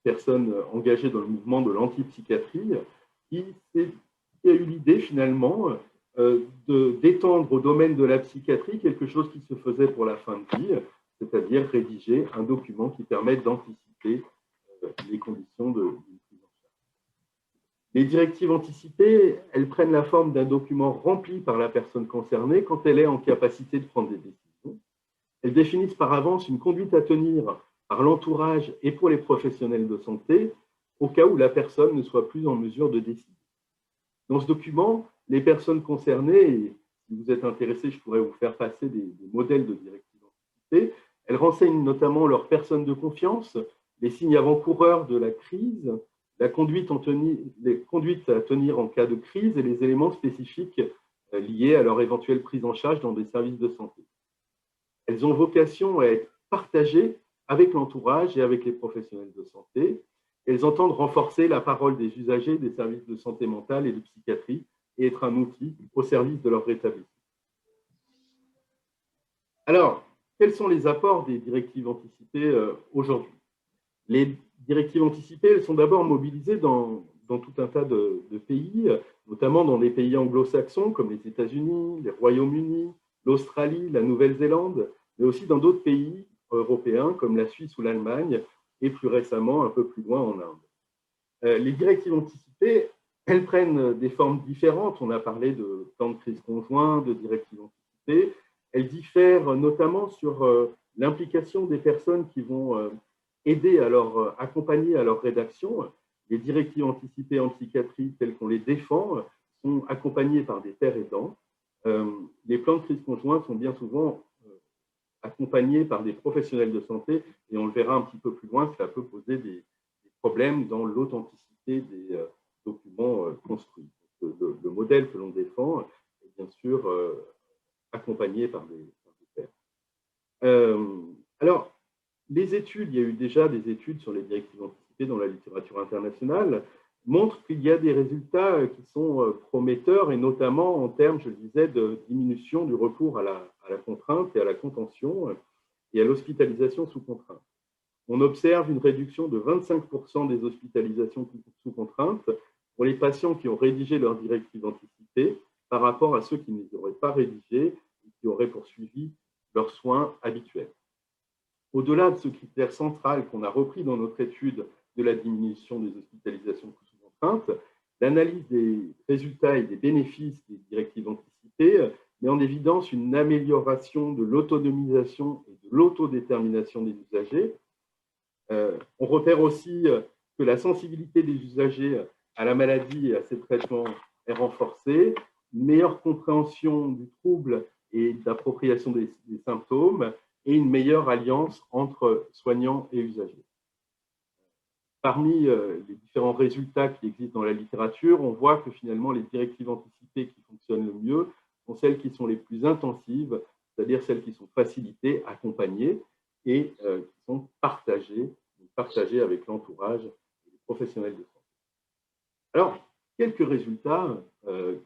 personne engagée dans le mouvement de l'antipsychiatrie, qui a eu l'idée finalement d'étendre au domaine de la psychiatrie quelque chose qui se faisait pour la fin de vie, c'est-à-dire rédiger un document qui permette d'anticiper les conditions d'une prise en charge. Les directives anticipées, elles prennent la forme d'un document rempli par la personne concernée quand elle est en capacité de prendre des décisions. Elles définissent par avance une conduite à tenir par l'entourage et pour les professionnels de santé au cas où la personne ne soit plus en mesure de décider. Dans ce document, les personnes concernées, et si vous êtes intéressé, je pourrais vous faire passer des modèles de directives anticipées, elles renseignent notamment leurs personnes de confiance, les signes avant-coureurs de la crise, les conduites à tenir en cas de crise et les éléments spécifiques liés à leur éventuelle prise en charge dans des services de santé. Elles ont vocation à être partagées avec l'entourage et avec les professionnels de santé. Elles entendent renforcer la parole des usagers des services de santé mentale et de psychiatrie et être un outil au service de leur rétablissement. Alors, quels sont les apports des directives anticipées aujourd'hui? Les directives anticipées, elles sont d'abord mobilisées dans tout un tas de pays, notamment dans des pays anglo-saxons comme les États-Unis, les Royaumes-Unis, l'Australie, la Nouvelle-Zélande, mais aussi dans d'autres pays européens comme la Suisse ou l'Allemagne, et plus récemment un peu plus loin en Inde. Les directives anticipées, elles prennent des formes différentes. On a parlé de plans de crise conjoints, de directives anticipées. Elles diffèrent notamment sur l'implication des personnes qui vont aider à accompagner à leur rédaction. Les directives anticipées en psychiatrie, telles qu'on les défend, sont accompagnées par des pairs aidants. Les plans de crise conjoints sont bien souvent accompagnés par des professionnels de santé, et on le verra un petit peu plus loin, cela peut poser des problèmes dans l'authenticité des documents construits. Le modèle que l'on défend est bien sûr accompagné par des pairs. Alors, les études, il y a eu déjà des études sur les directives anticipées dans la littérature internationale, montrent qu'il y a des résultats qui sont prometteurs, et notamment en termes, je le disais, de diminution du recours à la contrainte et à la contention et à l'hospitalisation sous contrainte. On observe une réduction de 25% des hospitalisations sous contrainte pour les patients qui ont rédigé leurs directives anticipées par rapport à ceux qui ne les auraient pas rédigées et qui auraient poursuivi leurs soins habituels. Au-delà de ce critère central qu'on a repris dans notre étude de la diminution des hospitalisations sous contrainte, l'analyse des résultats et des bénéfices des directives anticipées met en évidence une amélioration de l'autonomisation et de l'autodétermination des usagers. On repère aussi que la sensibilité des usagers à la maladie et à ses traitements est renforcée, une meilleure compréhension du trouble et d'appropriation des symptômes, et une meilleure alliance entre soignants et usagers. Parmi les différents résultats qui existent dans la littérature, on voit que finalement les directives anticipées qui fonctionnent le mieux sont celles qui sont les plus intensives, c'est-à-dire celles qui sont facilitées, accompagnées et qui sont partagées avec l'entourage et les professionnels de santé. Alors, quelques résultats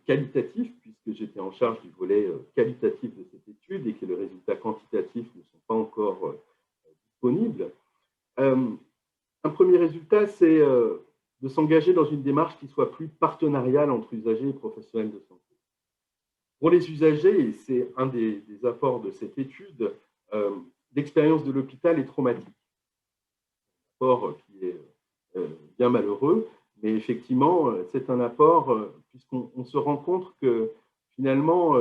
qualitatifs, puisque j'étais en charge du volet qualitatif de cette étude et que les résultats quantitatifs ne sont pas encore disponibles. Un premier résultat, c'est de s'engager dans une démarche qui soit plus partenariale entre usagers et professionnels de santé. Pour les usagers, et c'est un des apports de cette étude, l'expérience de l'hôpital est traumatique. Un apport qui est bien malheureux, mais effectivement, c'est un apport puisqu'on se rend compte que finalement,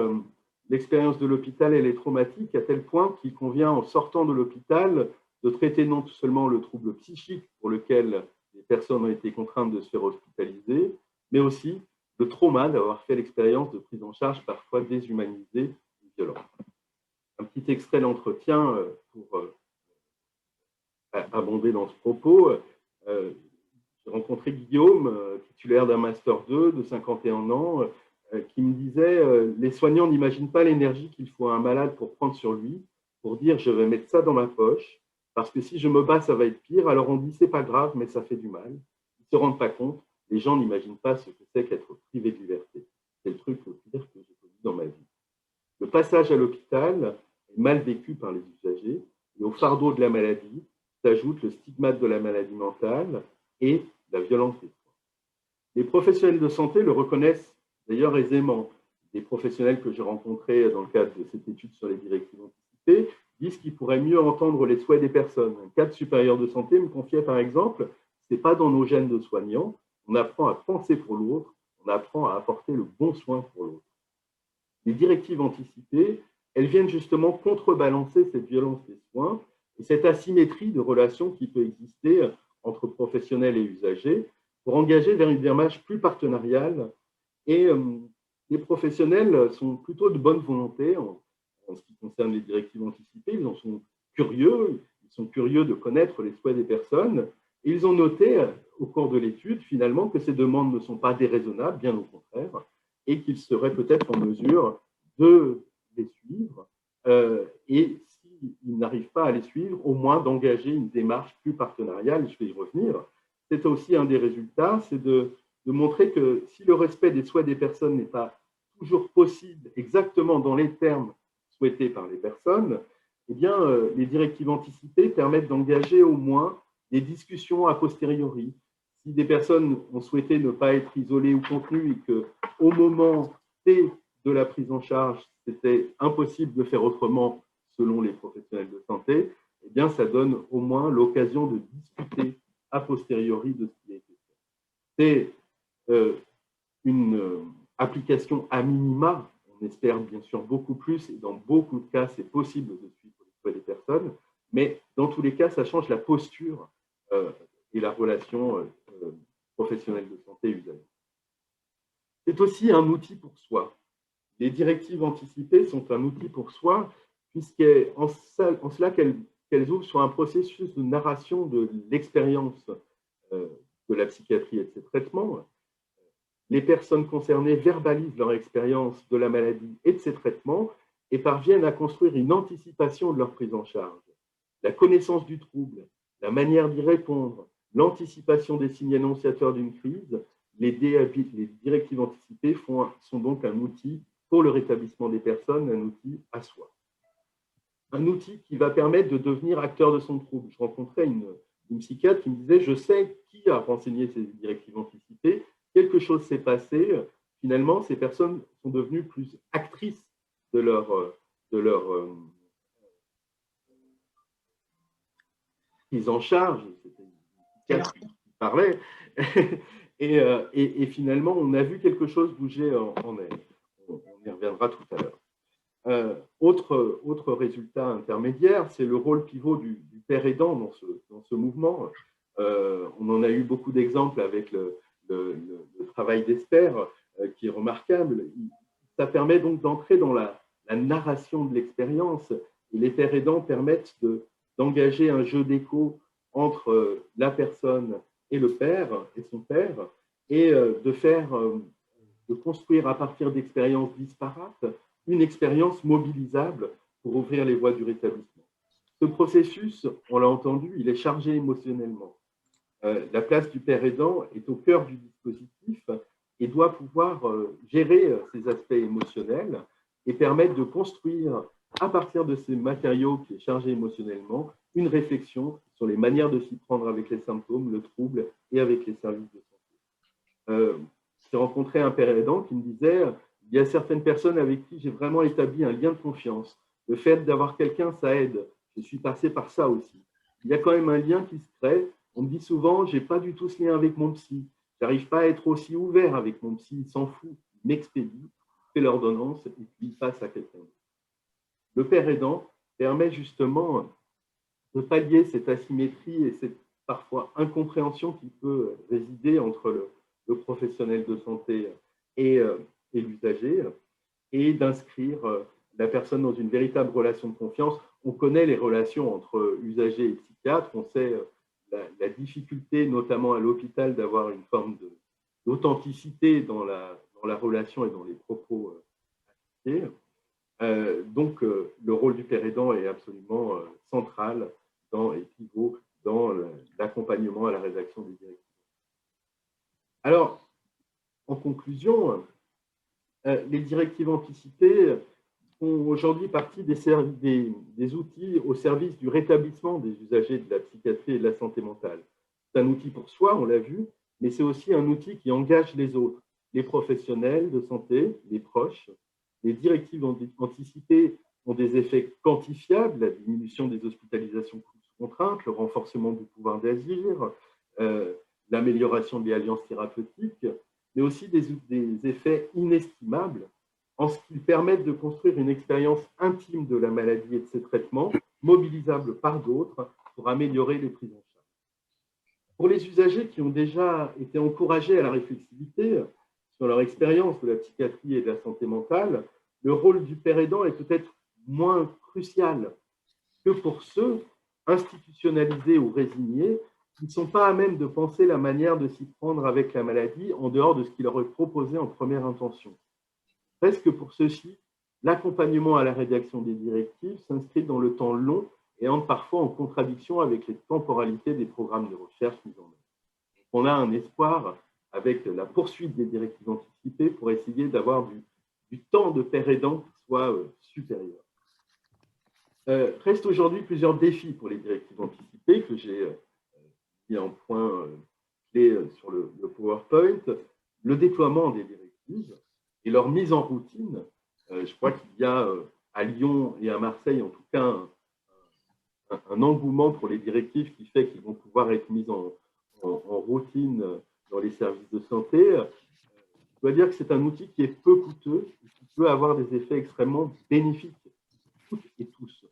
l'expérience de l'hôpital, elle est traumatique à tel point qu'il convient, en sortant de l'hôpital, de traiter non seulement le trouble psychique pour lequel les personnes ont été contraintes de se faire hospitaliser, mais aussi le trauma d'avoir fait l'expérience de prise en charge parfois déshumanisée et violente. Un petit extrait d'entretien pour abonder dans ce propos. J'ai rencontré Guillaume, titulaire d'un Master 2 de 51 ans, qui me disait « Les soignants n'imaginent pas l'énergie qu'il faut à un malade pour prendre sur lui, pour dire « je vais mettre ça dans ma poche, parce que si je me bats, ça va être pire. » Alors on dit « c'est pas grave, mais ça fait du mal. » Ils ne se rendent pas compte. Les gens n'imaginent pas ce que c'est qu'être privé de liberté. C'est le truc le pire que j'ai connu dans ma vie. Le passage à l'hôpital est mal vécu par les usagers, et au fardeau de la maladie s'ajoute le stigmate de la maladie mentale et la violence des soins. Les professionnels de santé le reconnaissent d'ailleurs aisément. Des professionnels que j'ai rencontrés dans le cadre de cette étude sur les directives anticipées disent qu'ils pourraient mieux entendre les souhaits des personnes. Un cadre supérieur de santé me confiait par exemple, ce n'est pas dans nos gènes de soignants, on apprend à penser pour l'autre, on apprend à apporter le bon soin pour l'autre. Les directives anticipées, elles viennent justement contrebalancer cette violence des soins et cette asymétrie de relations qui peut exister entre professionnels et usagers pour engager vers une démarche plus partenariale. Et les professionnels sont plutôt de bonne volonté en ce qui concerne les directives anticipées. Ils en sont curieux, de connaître les souhaits des personnes. Et ils ont noté au cours de l'étude finalement que ces demandes ne sont pas déraisonnables, bien au contraire, et qu'ils seraient peut-être en mesure de les suivre. Et s'ils n'arrivent pas à les suivre, au moins d'engager une démarche plus partenariale. Je vais y revenir. C'est aussi un des résultats, c'est de montrer que si le respect des souhaits des personnes n'est pas toujours possible exactement dans les termes souhaités par les personnes, eh bien, les directives anticipées permettent d'engager au moins des discussions a posteriori. Si des personnes ont souhaité ne pas être isolées ou contenues et qu'au moment T de la prise en charge, c'était impossible de faire autrement selon les professionnels de santé, eh bien, ça donne au moins l'occasion de discuter a posteriori de ce qui a été fait. C'est une application à minima. On espère bien sûr beaucoup plus, et dans beaucoup de cas, c'est possible de suivre les personnes, mais dans tous les cas, ça change la posture et la relation professionnelle de santé usagée. C'est aussi un outil pour soi. Les directives anticipées sont un outil pour soi, puisqu'en cela qu'elles ouvrent sur un processus de narration de l'expérience de la psychiatrie et de ses traitements. Les personnes concernées verbalisent leur expérience de la maladie et de ses traitements et parviennent à construire une anticipation de leur prise en charge. La connaissance du trouble, la manière d'y répondre, l'anticipation des signes annonciateurs d'une crise, les directives anticipées sont donc un outil pour le rétablissement des personnes, un outil à soi. Un outil qui va permettre de devenir acteur de son trouble. Je rencontrais une psychiatre qui me disait « Je sais qui a renseigné ces directives anticipées, quelque chose s'est passé, finalement, ces personnes sont devenues plus actrices de leur prise en charge. » C'était une psychiatre qui parlait. Et finalement, on a vu quelque chose bouger en elle. On y reviendra tout à l'heure. Autre résultat intermédiaire, c'est le rôle pivot du père aidant dans ce mouvement. On en a eu beaucoup d'exemples avec le travail d'Esper, qui est remarquable. Ça permet donc d'entrer dans la narration de l'expérience, et les pères aidants permettent d'engager un jeu d'écho entre la personne et le père et son père, et de construire à partir d'expériences disparates une expérience mobilisable pour ouvrir les voies du rétablissement. Ce processus, on l'a entendu, il est chargé émotionnellement. La place du père aidant est au cœur du dispositif et doit pouvoir gérer ces aspects émotionnels et permettre de construire, à partir de ces matériaux qui est chargé émotionnellement, une réflexion sur les manières de s'y prendre avec les symptômes, le trouble et avec les services de santé. J'ai rencontré un père aidant qui me disait « Il y a certaines personnes avec qui j'ai vraiment établi un lien de confiance. Le fait d'avoir quelqu'un, ça aide. Je suis passé par ça aussi. Il y a quand même un lien qui se crée. On me dit souvent, je n'ai pas du tout ce lien avec mon psy. Je n'arrive pas à être aussi ouvert avec mon psy. Il s'en fout. Il m'expédie, fait l'ordonnance et puis il passe à quelqu'un d'autre. » Le père aidant permet justement de pallier cette asymétrie et cette parfois incompréhension qui peut résider entre le professionnel de santé et l'usager, et d'inscrire la personne dans une véritable relation de confiance. On connaît les relations entre usagers et psychiatres, on sait la difficulté, notamment à l'hôpital, d'avoir une forme d'authenticité dans la relation et dans les propos appliqués. Donc, le rôle du père aidant est absolument central et pivot dans l'accompagnement à la rédaction des directives. Alors, en conclusion, les directives anticipées font aujourd'hui partie des outils au service du rétablissement des usagers de la psychiatrie et de la santé mentale. C'est un outil pour soi, on l'a vu, mais c'est aussi un outil qui engage les autres, les professionnels de santé, les proches. Les directives anticipées ont des effets quantifiables, la diminution des hospitalisations sous contrainte, le renforcement du pouvoir d'agir, l'amélioration des alliances thérapeutiques, mais aussi des effets inestimables en ce qu'ils permettent de construire une expérience intime de la maladie et de ses traitements, mobilisables par d'autres pour améliorer les prises en charge. Pour les usagers qui ont déjà été encouragés à la réflexivité sur leur expérience de la psychiatrie et de la santé mentale, le rôle du père aidant est peut-être moins crucial que pour ceux institutionnalisés ou résignés qui ne sont pas à même de penser la manière de s'y prendre avec la maladie en dehors de ce qui leur est proposé en première intention. Presque pour ceux-ci, l'accompagnement à la rédaction des directives s'inscrit dans le temps long et entre parfois en contradiction avec les temporalités des programmes de recherche mis en œuvre. On a un espoir avec la poursuite des directives anticipées pour essayer d'avoir du temps de père aidant qui soit supérieur. Restent aujourd'hui plusieurs défis pour les directives anticipées que j'ai mis un point clé sur le PowerPoint, le déploiement des directives et leur mise en routine. Je crois qu'il y a à Lyon et à Marseille, en tout cas, un engouement pour les directives qui fait qu'ils vont pouvoir être mises en routine dans les services de santé. Je dois dire que c'est un outil qui est peu coûteux et qui peut avoir des effets extrêmement bénéfiques toutes et tous.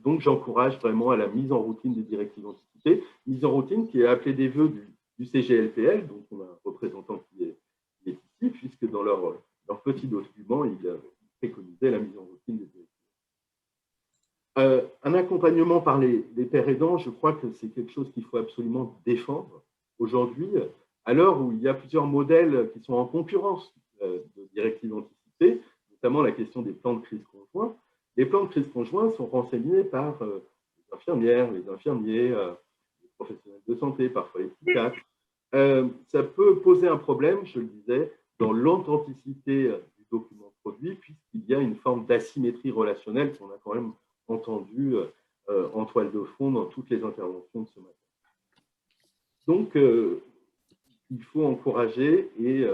Donc, j'encourage vraiment à la mise en routine des directives anticipées, mise en routine qui est appelée des vœux du CGLPL, donc on a un représentant qui est ici, puisque dans leur petit document, ils préconisaient la mise en routine des directives. Un accompagnement par les pères aidants, je crois que c'est quelque chose qu'il faut absolument défendre aujourd'hui, à l'heure où il y a plusieurs modèles qui sont en concurrence de directives anticipées, notamment la question des plans de crise conjoints. Les plans de crise conjoints sont renseignés par les infirmières, les infirmiers, les professionnels de santé, parfois les psychiatres. Ça peut poser un problème, je le disais, dans l'authenticité du document produit, puisqu'il y a une forme d'asymétrie relationnelle qu'on a quand même entendu en toile de fond dans toutes les interventions de ce matin. Donc, il faut encourager et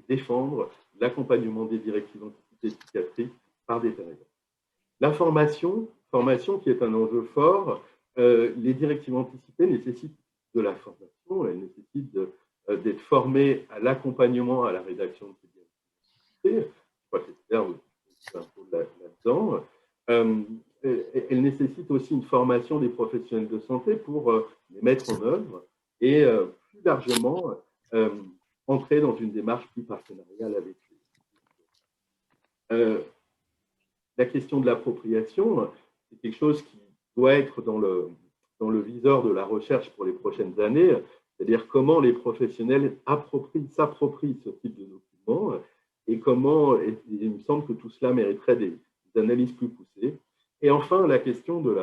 défendre l'accompagnement des directives anticipées psychiatriques par des pères aidants. La formation qui est un enjeu fort, les directives anticipées nécessitent de la formation, elles nécessitent d'être formées à l'accompagnement, à la rédaction de ces directives anticipées. Je crois que c'est un peu là-dedans. Elle nécessite aussi une formation des professionnels de santé pour les mettre en œuvre et plus largement entrer dans une démarche plus partenariale avec eux. La question de l'appropriation, c'est quelque chose qui doit être dans le viseur de la recherche pour les prochaines années, c'est-à-dire comment les professionnels s'approprient ce type de document et comment, il me semble que tout cela mériterait des analyses plus poussées. Et enfin, la question de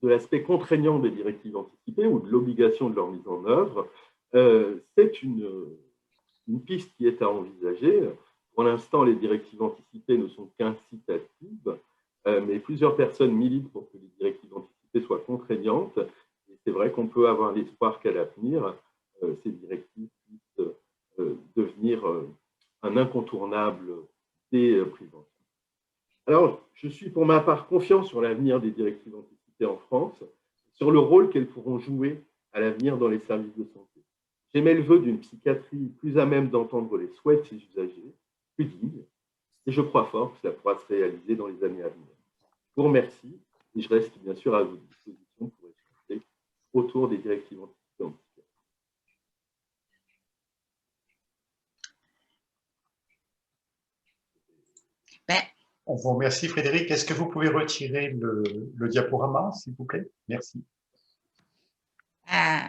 l'aspect contraignant des directives anticipées ou de l'obligation de leur mise en œuvre, c'est une piste qui est à envisager. Pour l'instant, les directives anticipées ne sont qu'incitatives, mais plusieurs personnes militent pour que les directives anticipées soient contraignantes. Et c'est vrai qu'on peut avoir l'espoir qu'à l'avenir, ces directives puissent devenir un incontournable des préventions. Alors, je suis pour ma part confiant sur l'avenir des directives anticipées en France, sur le rôle qu'elles pourront jouer à l'avenir dans les services de santé. J'émets le vœu d'une psychiatrie plus à même d'entendre les souhaits de ses usagers, plus digne, et je crois fort que cela pourra se réaliser dans les années à venir. Je vous remercie et je reste bien sûr à votre disposition pour échanger autour des directives anticipées en psychiatrie. On vous remercie, Frédéric. Est-ce que vous pouvez retirer le diaporama, s'il vous plaît? Merci.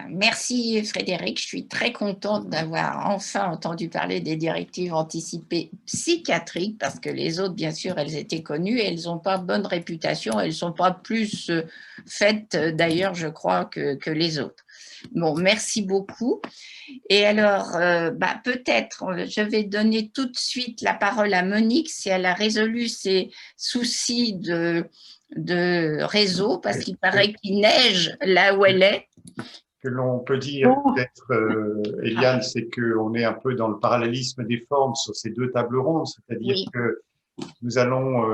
Merci Frédéric, je suis très contente d'avoir enfin entendu parler des directives anticipées psychiatriques parce que les autres, bien sûr, elles étaient connues et elles n'ont pas bonne réputation, elles ne sont pas plus faites d'ailleurs, je crois, que les autres. Bon, merci beaucoup. Et alors, peut-être, je vais donner tout de suite la parole à Monique si elle a résolu ses soucis de réseau parce qu'il paraît qu'il neige là où elle est. Que l'on peut dire, peut-être, Eliane, c'est qu'on est un peu dans le parallélisme des formes sur ces deux tables rondes, c'est-à-dire oui, que nous allons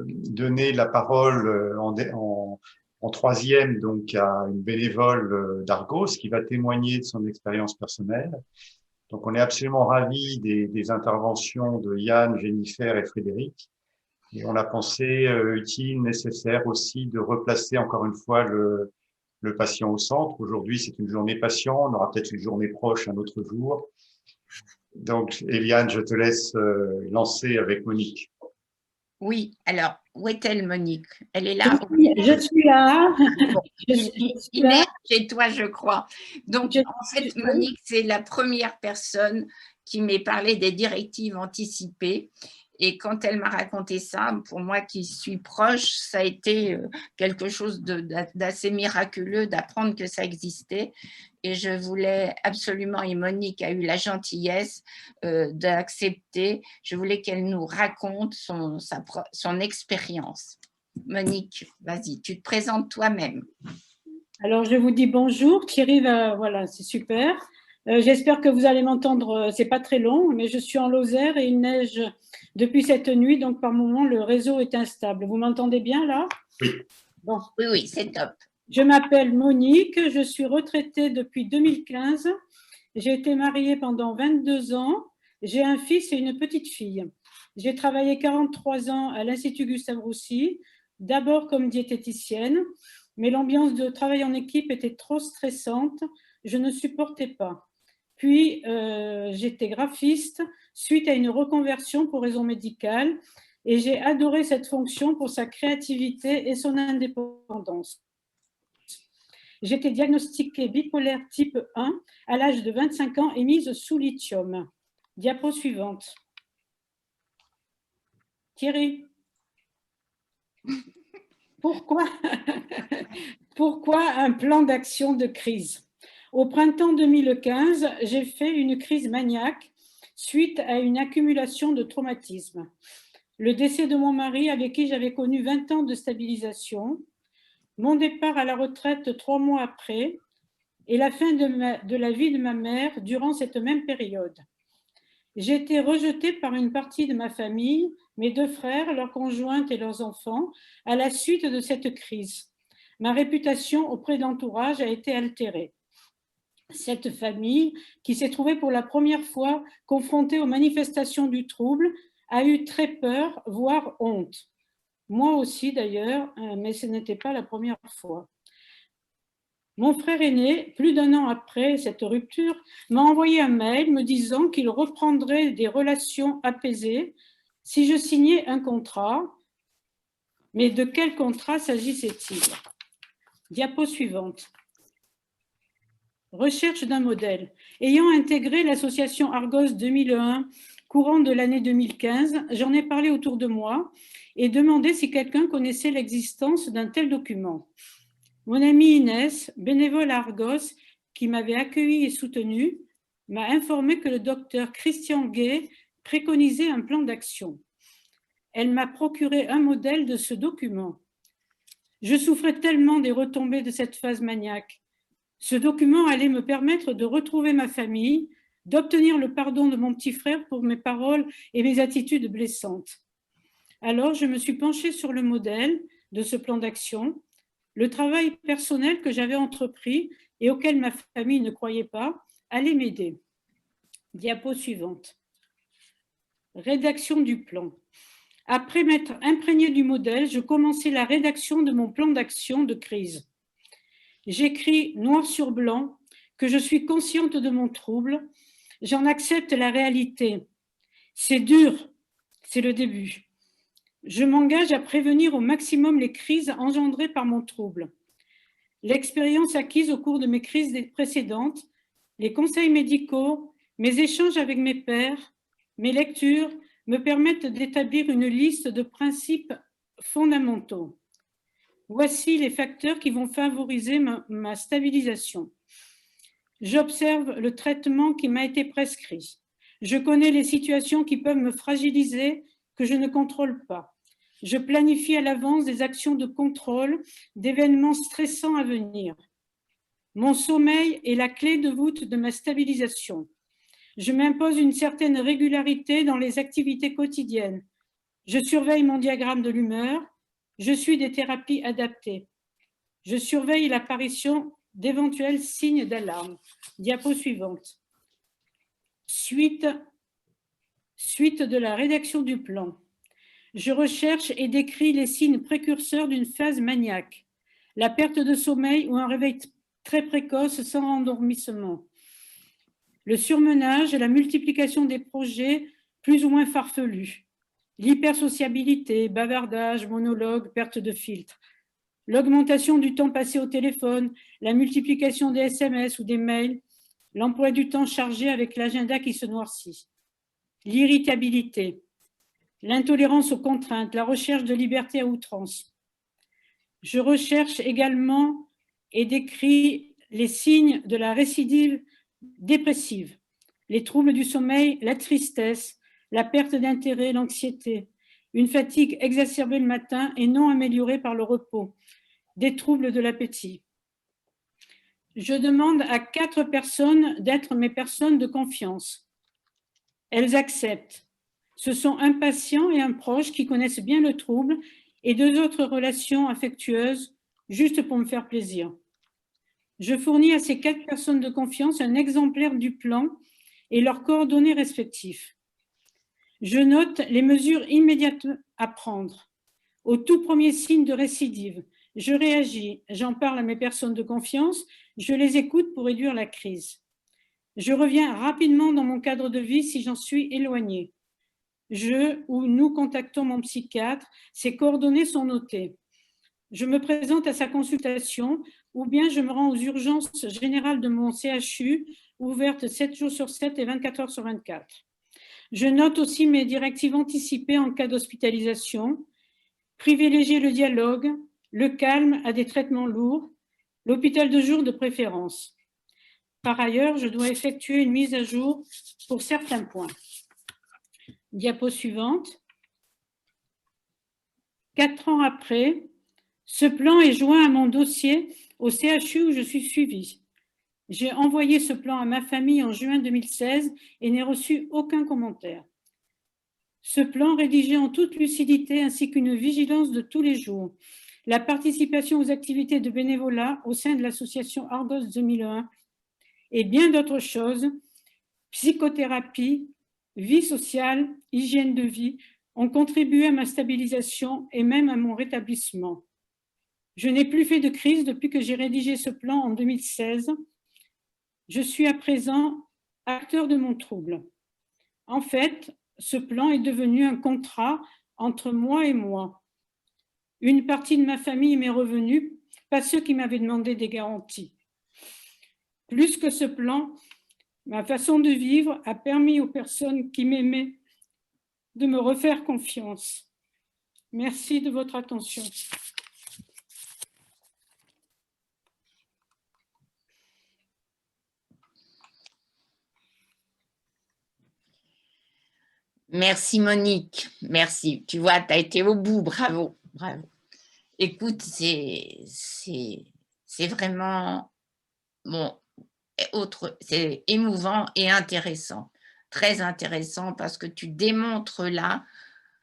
donner la parole en troisième donc à une bénévole d'Argos qui va témoigner de son expérience personnelle. Donc, on est absolument ravis des interventions de Yann, Jennifer et Frédéric. Et on a pensé utile, nécessaire aussi de replacer encore une fois le patient au centre. Aujourd'hui, c'est une journée patient. On aura peut-être une journée proche un autre jour. Donc, Eliane, je te laisse lancer avec Monique. Oui, alors, où est-elle, Monique? Elle est là? Je suis là. Bon, il est chez toi, je crois. Donc, en fait, Monique, c'est la première personne qui m'ait parlé des directives anticipées. Et quand elle m'a raconté ça, pour moi qui suis proche, ça a été quelque chose d'assez miraculeux d'apprendre que ça existait. Et je voulais absolument, et Monique a eu la gentillesse d'accepter, je voulais qu'elle nous raconte son expérience. Monique, vas-y, tu te présentes toi-même. Alors, je vous dis bonjour. Thierry va, voilà, c'est super. J'espère que vous allez m'entendre. C'est pas très long, mais je suis en Lozère et il neige depuis cette nuit, donc par moment, le réseau est instable. Vous m'entendez bien là? Oui. Bon. Oui, oui, c'est top. Je m'appelle Monique, je suis retraitée depuis 2015. J'ai été mariée pendant 22 ans. J'ai un fils et une petite fille. J'ai travaillé 43 ans à l'Institut Gustave Roussy, d'abord comme diététicienne, mais l'ambiance de travail en équipe était trop stressante, je ne supportais pas. Puis, j'étais graphiste suite à une reconversion pour raison médicale et j'ai adoré cette fonction pour sa créativité et son indépendance. J'étais diagnostiquée bipolaire type 1 à l'âge de 25 ans et mise sous lithium. Diapo suivante. Thierry, pourquoi un plan d'action de crise? Au printemps 2015, j'ai fait une crise maniaque suite à une accumulation de traumatismes. Le décès de mon mari, avec qui j'avais connu 20 ans de stabilisation, mon départ à la retraite 3 mois après, et la fin de la vie de ma mère durant cette même période. J'ai été rejetée par une partie de ma famille, mes 2 frères, leurs conjointes et leurs enfants, à la suite de cette crise. Ma réputation auprès d'entourage a été altérée. Cette famille, qui s'est trouvée pour la première fois confrontée aux manifestations du trouble, a eu très peur, voire honte. Moi aussi d'ailleurs, mais ce n'était pas la première fois. Mon frère aîné, plus d'1 an après cette rupture, m'a envoyé un mail me disant qu'il reprendrait des relations apaisées si je signais un contrat. Mais de quel contrat s'agissait-il? Diapo suivante. Recherche d'un modèle. Ayant intégré l'association Argos 2001, courant de l'année 2015, j'en ai parlé autour de moi et demandé si quelqu'un connaissait l'existence d'un tel document. Mon amie Inès, bénévole à Argos, qui m'avait accueillie et soutenue, m'a informé que le docteur Christian Gay préconisait un plan d'action. Elle m'a procuré un modèle de ce document. Je souffrais tellement des retombées de cette phase maniaque. Ce document allait me permettre de retrouver ma famille, d'obtenir le pardon de mon petit frère pour mes paroles et mes attitudes blessantes. Alors, je me suis penchée sur le modèle de ce plan d'action. Le travail personnel que j'avais entrepris et auquel ma famille ne croyait pas allait m'aider. Diapo suivante. Rédaction du plan. Après m'être imprégnée du modèle, je commençais la rédaction de mon plan d'action de crise. J'écris noir sur blanc que je suis consciente de mon trouble, j'en accepte la réalité. C'est dur, c'est le début. Je m'engage à prévenir au maximum les crises engendrées par mon trouble. L'expérience acquise au cours de mes crises précédentes, les conseils médicaux, mes échanges avec mes pairs, mes lectures me permettent d'établir une liste de principes fondamentaux. Voici les facteurs qui vont favoriser ma stabilisation. J'observe le traitement qui m'a été prescrit. Je connais les situations qui peuvent me fragiliser, que je ne contrôle pas. Je planifie à l'avance des actions de contrôle d'événements stressants à venir. Mon sommeil est la clé de voûte de ma stabilisation. Je m'impose une certaine régularité dans les activités quotidiennes. Je surveille mon diagramme de l'humeur. Je suis des thérapies adaptées. Je surveille l'apparition d'éventuels signes d'alarme. Diapo suivante. Suite de la rédaction du plan. Je recherche et décris les signes précurseurs d'une phase maniaque, la perte de sommeil ou un réveil très précoce sans endormissement, le surmenage et la multiplication des projets plus ou moins farfelus, l'hypersociabilité, bavardage, monologue, perte de filtre, l'augmentation du temps passé au téléphone, la multiplication des SMS ou des mails, l'emploi du temps chargé avec l'agenda qui se noircit, l'irritabilité, l'intolérance aux contraintes, la recherche de liberté à outrance. Je recherche également et décris les signes de la récidive dépressive, les troubles du sommeil, la tristesse, la perte d'intérêt, l'anxiété, une fatigue exacerbée le matin et non améliorée par le repos, des troubles de l'appétit. Je demande à 4 personnes d'être mes personnes de confiance. Elles acceptent. Ce sont un patient et un proche qui connaissent bien le trouble et 2 autres relations affectueuses juste pour me faire plaisir. Je fournis à ces 4 personnes de confiance un exemplaire du plan et leurs coordonnées respectives. Je note les mesures immédiates à prendre. Au tout premier signe de récidive, je réagis, j'en parle à mes personnes de confiance, je les écoute pour réduire la crise. Je reviens rapidement dans mon cadre de vie si j'en suis éloignée. Je ou nous contactons mon psychiatre, ses coordonnées sont notées. Je me présente à sa consultation ou bien je me rends aux urgences générales de mon CHU, ouvertes 7 jours sur 7 et 24 heures sur 24. Je note aussi mes directives anticipées en cas d'hospitalisation, privilégier le dialogue, le calme à des traitements lourds, l'hôpital de jour de préférence. Par ailleurs, je dois effectuer une mise à jour pour certains points. Diapo suivante. 4 ans après, ce plan est joint à mon dossier au CHU où je suis suivie. J'ai envoyé ce plan à ma famille en juin 2016 et n'ai reçu aucun commentaire. Ce plan rédigé en toute lucidité ainsi qu'une vigilance de tous les jours, la participation aux activités de bénévolat au sein de l'association Argos 2001 et bien d'autres choses, psychothérapie, vie sociale, hygiène de vie, ont contribué à ma stabilisation et même à mon rétablissement. Je n'ai plus fait de crise depuis que j'ai rédigé ce plan en 2016. Je suis à présent acteur de mon trouble. En fait, ce plan est devenu un contrat entre moi et moi. Une partie de ma famille m'est revenue, pas ceux qui m'avaient demandé des garanties. Plus que ce plan, ma façon de vivre a permis aux personnes qui m'aimaient de me refaire confiance. Merci de votre attention. Merci Monique, merci. Tu vois, tu as été au bout, bravo, bravo. Écoute, c'est vraiment bon, c'est émouvant et intéressant, très intéressant parce que tu démontres là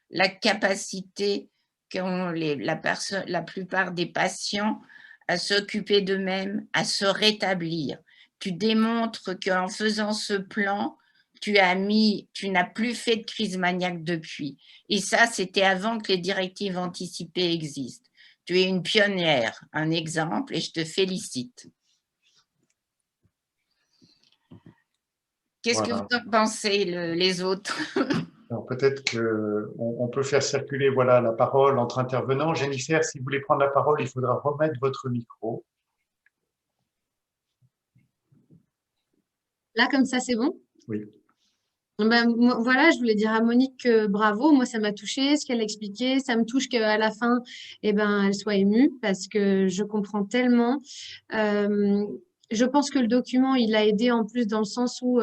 la capacité qu'ont la plupart des patients à s'occuper d'eux-mêmes, à se rétablir. Tu démontres qu'en faisant ce plan, tu n'as plus fait de crise maniaque depuis. Et ça, c'était avant que les directives anticipées existent. Tu es une pionnière, un exemple, et je te félicite. Qu'est-ce que vous en pensez, les autres? Peut-être qu'on peut faire circuler voilà, la parole entre intervenants. Jennifer, si vous voulez prendre la parole, il faudra remettre votre micro. Là, comme ça, c'est bon? Oui. Ben, voilà, je voulais dire à Monique que bravo, moi ça m'a touchée, ce qu'elle expliquait, ça me touche qu'à la fin, eh ben, elle soit émue parce que je comprends tellement. Je pense que le document, il a aidé en plus dans le sens où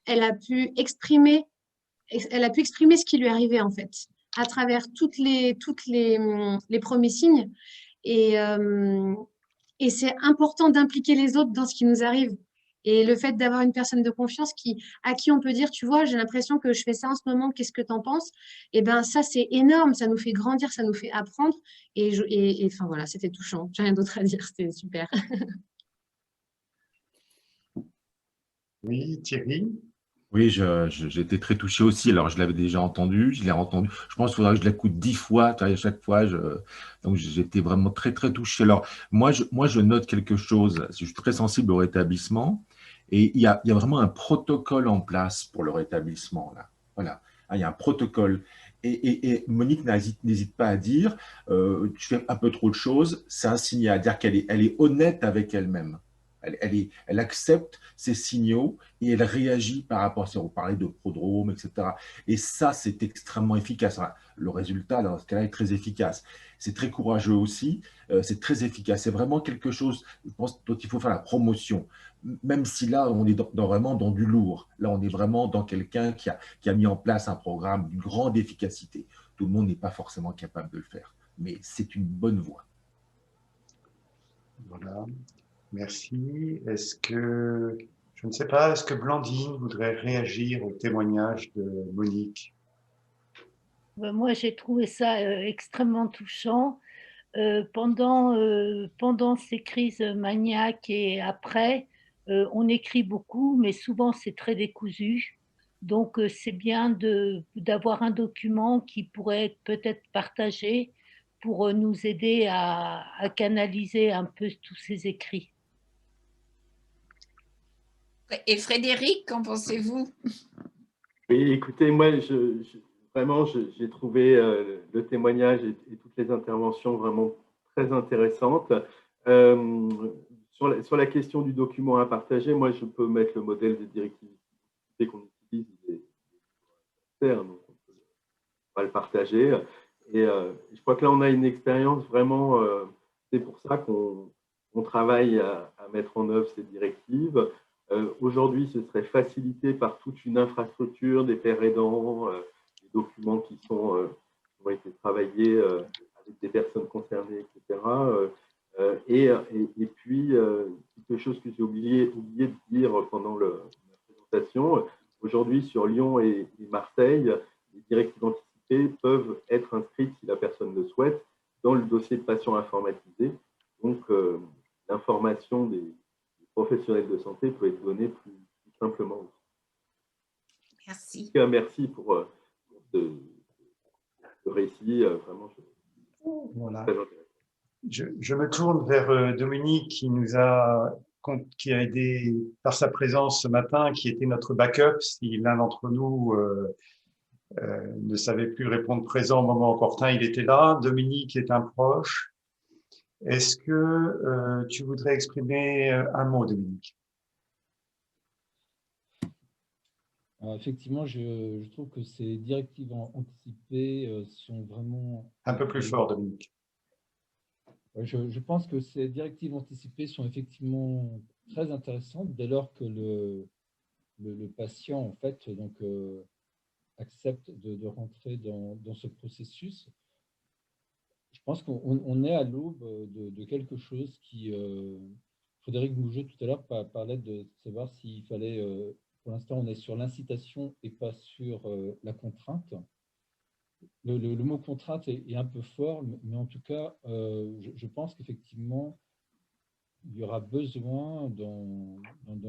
elle a pu exprimer ce qui lui arrivait en fait, à travers les premiers signes. Et c'est important d'impliquer les autres dans ce qui nous arrive. Et le fait d'avoir une personne de confiance à qui on peut dire, tu vois, j'ai l'impression que je fais ça en ce moment, qu'est-ce que tu en penses? Et bien, ça, c'est énorme, ça nous fait grandir, ça nous fait apprendre. Et enfin, voilà, c'était touchant. J'ai rien d'autre à dire, c'était super. Oui, Thierry? Oui, j'ai été très touché aussi. Alors, je l'avais déjà entendu, je l'ai entendu. Je pense qu'il faudra que je l'écoute 10 fois, à chaque fois. Donc, j'étais vraiment très, très touché. Alors, moi, je note quelque chose. Je suis très sensible au rétablissement. Et il y a vraiment un protocole en place pour le rétablissement, là. Voilà. Il y a un protocole. Et Monique n'hésite pas à dire, tu fais un peu trop de choses. C'est un signal, à dire qu'elle est honnête avec elle-même. Elle accepte ces signaux et elle réagit par rapport à ça. On parlait de prodrome, etc. Et ça, c'est extrêmement efficace. Le résultat, dans ce cas-là, est très efficace. C'est très courageux aussi. C'est très efficace. C'est vraiment quelque chose, je pense, dont il faut faire la promotion. Même si là, on est vraiment dans du lourd. Là, on est vraiment dans quelqu'un qui a mis en place un programme d'une grande efficacité. Tout le monde n'est pas forcément capable de le faire. Mais c'est une bonne voie. Voilà. Merci. Est-ce que, je ne sais pas, est-ce que Blandine voudrait réagir au témoignage de Monique? Moi, j'ai trouvé ça extrêmement touchant. Pendant ces crises maniaques et après, on écrit beaucoup, mais souvent c'est très décousu. Donc, c'est bien d'avoir un document qui pourrait être peut-être partagé pour nous aider à canaliser un peu tous ces écrits. Et Frédéric, qu'en pensez-vous? Oui, écoutez, moi, vraiment, j'ai trouvé le témoignage et toutes les interventions vraiment très intéressantes. Sur la question du document à partager, moi, je peux mettre le modèle de directive qu'on utilise, donc on va le partager. Et je crois que là, on a une expérience vraiment, c'est pour ça qu'on travaille à mettre en œuvre ces directives. Aujourd'hui, ce serait facilité par toute une infrastructure, des pairs aidants, des documents qui ont été travaillés avec des personnes concernées, etc. Et puis, quelque chose que j'ai oublié de dire pendant la présentation, aujourd'hui, sur Lyon et Marseille, les directives anticipées peuvent être inscrites, si la personne le souhaite, dans le dossier de patient informatisé. Donc, l'information des professionnels de santé peut être donnée plus simplement. Merci. Merci pour ce récit. Vraiment, voilà. Je me tourne vers Dominique qui a aidé par sa présence ce matin, qui était notre backup si l'un d'entre nous ne savait plus répondre présent au moment opportun, il était là. Dominique est un proche. Est-ce que tu voudrais exprimer un mot, Dominique? Alors, effectivement, je trouve que ces directives anticipées sont vraiment… Un peu plus fort, Dominique. Je pense que ces directives anticipées sont effectivement très intéressantes dès lors que le patient, en fait, donc, accepte de rentrer dans ce processus. Je pense qu'on est à l'aube de quelque chose qui… Frédéric Mouget, tout à l'heure, parlait de savoir s'il fallait… pour l'instant, on est sur l'incitation et pas sur la contrainte. Le mot contrainte est un peu fort, mais en tout cas, je pense qu'effectivement, il y aura besoin dans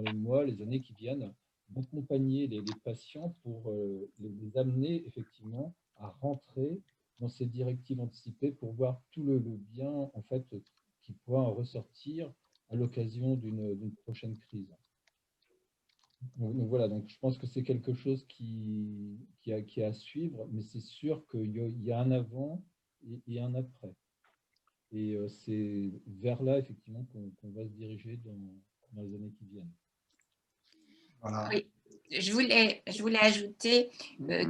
les mois, les années qui viennent, d'accompagner les patients pour les amener effectivement à rentrer dans ces directives anticipées pour voir tout le bien en fait qui pourra en ressortir à l'occasion d'une prochaine crise. Donc voilà, donc je pense que c'est quelque chose qui a à suivre, mais c'est sûr qu'il y a un avant et un après. Et c'est vers là, effectivement, qu'on va se diriger dans les années qui viennent. Voilà. Oui, je voulais ajouter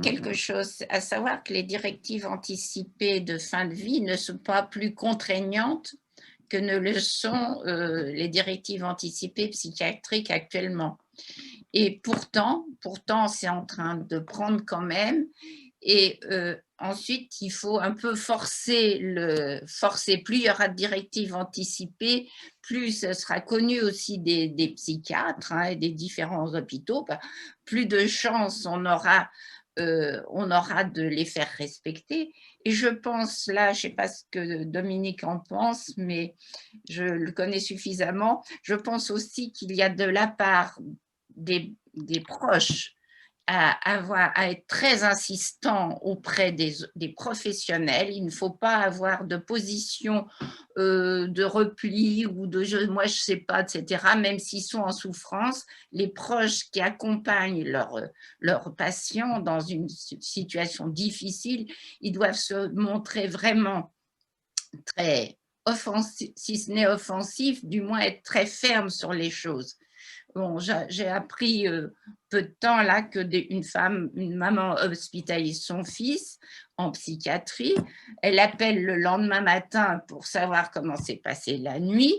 quelque chose, à savoir que les directives anticipées de fin de vie ne sont pas plus contraignantes que ne le sont les directives anticipées psychiatriques actuellement. Et pourtant, c'est en train de prendre quand même. Et ensuite, il faut un peu forcer. Plus il y aura de directives anticipées, plus ce sera connu aussi des psychiatres et des différents hôpitaux, plus de chances on aura de les faire respecter. Et je pense là, je ne sais pas ce que Dominique en pense, mais je le connais suffisamment, je pense aussi qu'il y a de la part des proches à être très insistant auprès des professionnels. Il ne faut pas avoir de position de repli ou de moi je ne sais pas, etc. Même s'ils sont en souffrance, les proches qui accompagnent leurs patients dans une situation difficile, ils doivent se montrer vraiment très offensifs, si ce n'est offensifs, du moins être très fermes sur les choses. Bon, j'ai appris peu de temps là que une maman hospitalise son fils en psychiatrie. Elle appelle le lendemain matin pour savoir comment s'est passée la nuit.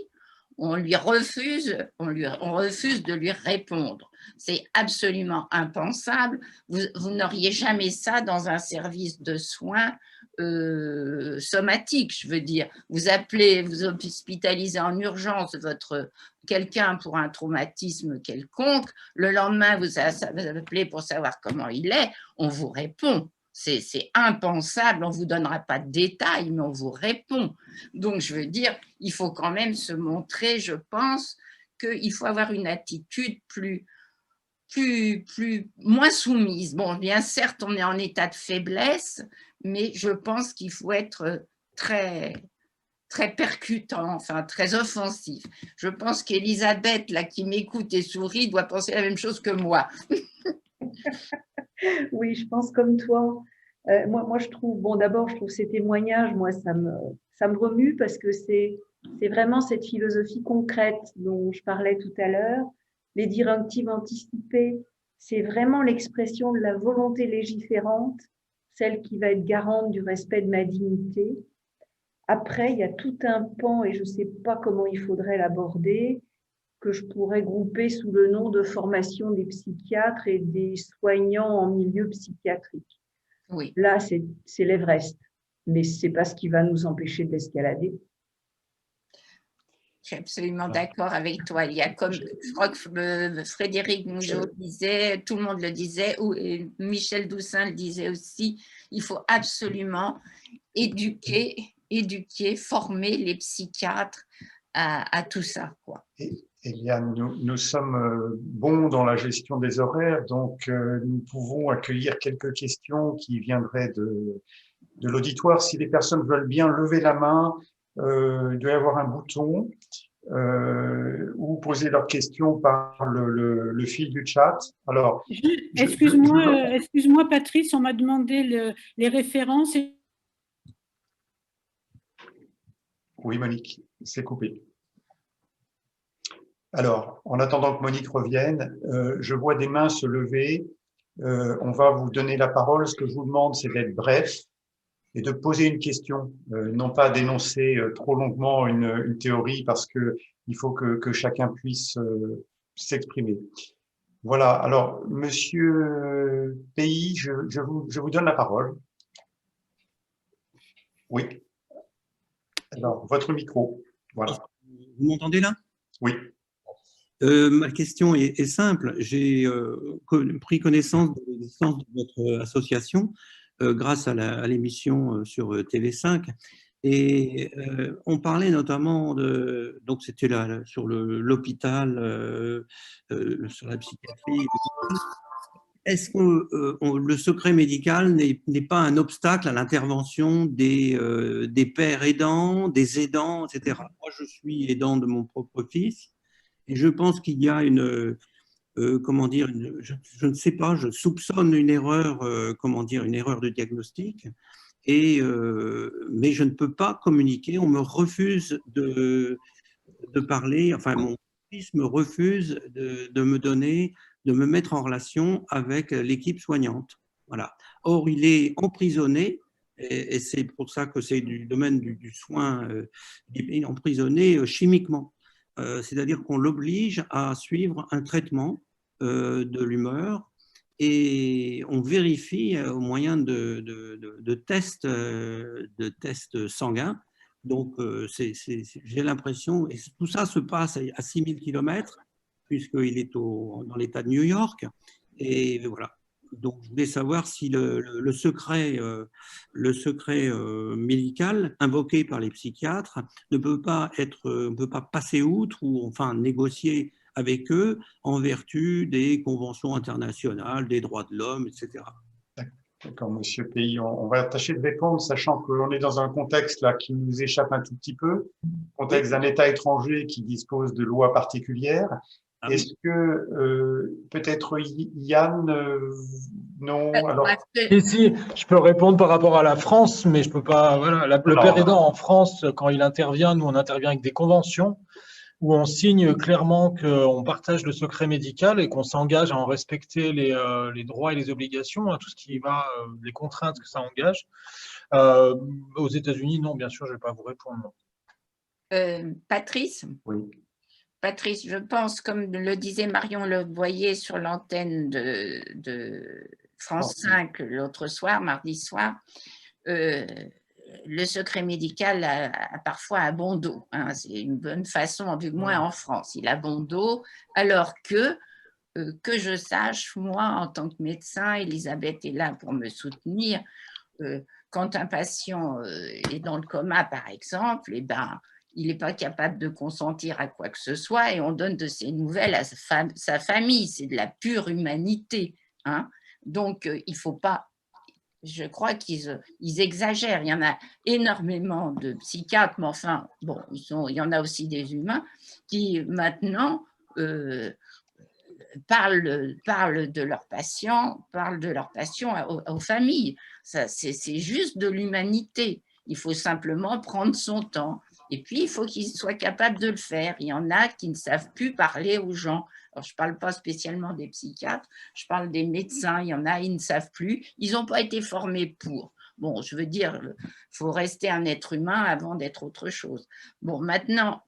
On refuse de lui répondre. C'est absolument impensable. Vous n'auriez jamais ça dans un service de soins somatique, je veux dire. Vous appelez, vous hospitalisez en urgence quelqu'un pour un traumatisme quelconque, le lendemain, vous appelez pour savoir comment il est, on vous répond. C'est impensable, on ne vous donnera pas de détails, mais on vous répond. Donc, je veux dire, il faut quand même se montrer, je pense, qu'il faut avoir une attitude moins soumise. Bon, bien certes, on est en état de faiblesse, mais je pense qu'il faut être très, très percutant, enfin très offensif. Je pense qu'Elisabeth, là, qui m'écoute et sourit, doit penser la même chose que moi. Oui, je pense comme toi. Moi, je trouve, bon, d'abord, je trouve ces témoignages, moi, ça me remue parce que c'est vraiment cette philosophie concrète dont je parlais tout à l'heure. Les directives anticipées, c'est vraiment l'expression de la volonté légiférante, celle qui va être garante du respect de ma dignité. Après, il y a tout un pan, et je ne sais pas comment il faudrait l'aborder, que je pourrais grouper sous le nom de formation des psychiatres et des soignants en milieu psychiatrique. Oui. Là, c'est l'Everest, mais ce n'est pas ce qui va nous empêcher d'escalader. Je suis absolument d'accord avec toi. Il y a comme, je crois que Frédéric Mougeot disait, tout le monde le disait, ou Michel Doussin le disait aussi, il faut absolument éduquer, former les psychiatres à tout ça, quoi. Eliane, nous sommes bons dans la gestion des horaires, donc nous pouvons accueillir quelques questions qui viendraient de l'auditoire. Si les personnes veulent bien lever la main, il doit y avoir un bouton ou poser leurs questions par le fil du chat. Alors, excuse-moi, Patrice, on m'a demandé les références. Oui, Monique, c'est coupé. Alors, en attendant que Monique revienne, je vois des mains se lever. On va vous donner la parole. Ce que je vous demande, c'est d'être bref et de poser une question, non pas d'énoncer trop longuement une théorie, parce que il faut que chacun puisse s'exprimer. Voilà. Alors, Monsieur Pays, je vous donne la parole. Oui. Alors, votre micro. Voilà. Vous m'entendez là? Oui. Ma question est simple. J'ai pris connaissance de l'existence de votre association grâce à l'émission sur TV5. Et on parlait notamment de… Donc, c'était sur l'hôpital, sur la psychiatrie. Est-ce que le secret médical n'est pas un obstacle à l'intervention des pères aidants, des aidants, etc. Moi, je suis aidant de mon propre fils. Et je pense qu'il y a comment dire, je ne sais pas, je soupçonne une erreur, une erreur de diagnostic, mais je ne peux pas communiquer, on me refuse de parler, enfin mon fils me refuse de me donner, de me mettre en relation avec l'équipe soignante. Voilà. Or, il est emprisonné, et c'est pour ça que c'est du domaine du soin, il est emprisonné chimiquement. C'est-à-dire qu'on l'oblige à suivre un traitement de l'humeur et on vérifie au moyen de tests sanguins. Donc, j'ai l'impression, et tout ça se passe à 6000 km, puisqu'il est dans l'État de New York. Et voilà. Donc, je voulais savoir si le secret médical invoqué par les psychiatres ne peut pas passer outre ou enfin négocier avec eux en vertu des conventions internationales, des droits de l'homme, etc. D'accord, Monsieur Pays. On va tâcher de répondre, sachant qu'on est dans un contexte là qui nous échappe un tout petit peu, contexte d'un État étranger qui dispose de lois particulières. Est-ce que peut-être Yann, non, alors… Si, je peux répondre par rapport à la France, mais je peux pas. Voilà, le père aidant en France, quand il intervient, nous on intervient avec des conventions où on signe clairement qu'on partage le secret médical et qu'on s'engage à en respecter les droits et les obligations, tout ce qui va, les contraintes que ça engage. Aux États-Unis, non, bien sûr, je ne vais pas vous répondre. Patrice? Oui. Patrice, je pense, comme le disait Marion Levoyer sur l'antenne de France 5 l'autre soir, mardi soir, le secret médical a parfois un bon dos. Hein. C'est une bonne façon, du moins en France, il a bon dos, alors que je sache, moi, en tant que médecin, Elisabeth est là pour me soutenir, quand un patient est dans le coma, par exemple, eh ben, il n'est pas capable de consentir à quoi que ce soit et on donne de ses nouvelles à sa famille. C'est de la pure humanité. Hein. Donc, il ne faut pas… Je crois qu'ils exagèrent. Il y en a énormément de psychiatres, mais enfin, bon, il y en a aussi des humains qui maintenant parlent de leurs patients aux familles. C'est juste de l'humanité. Il faut simplement prendre son temps. Et puis, il faut qu'ils soient capables de le faire. Il y en a qui ne savent plus parler aux gens. Alors, je ne parle pas spécialement des psychiatres, je parle des médecins. Il y en a, ils ne savent plus. Ils n'ont pas été formés pour. Bon, je veux dire, il faut rester un être humain avant d'être autre chose. Bon, maintenant,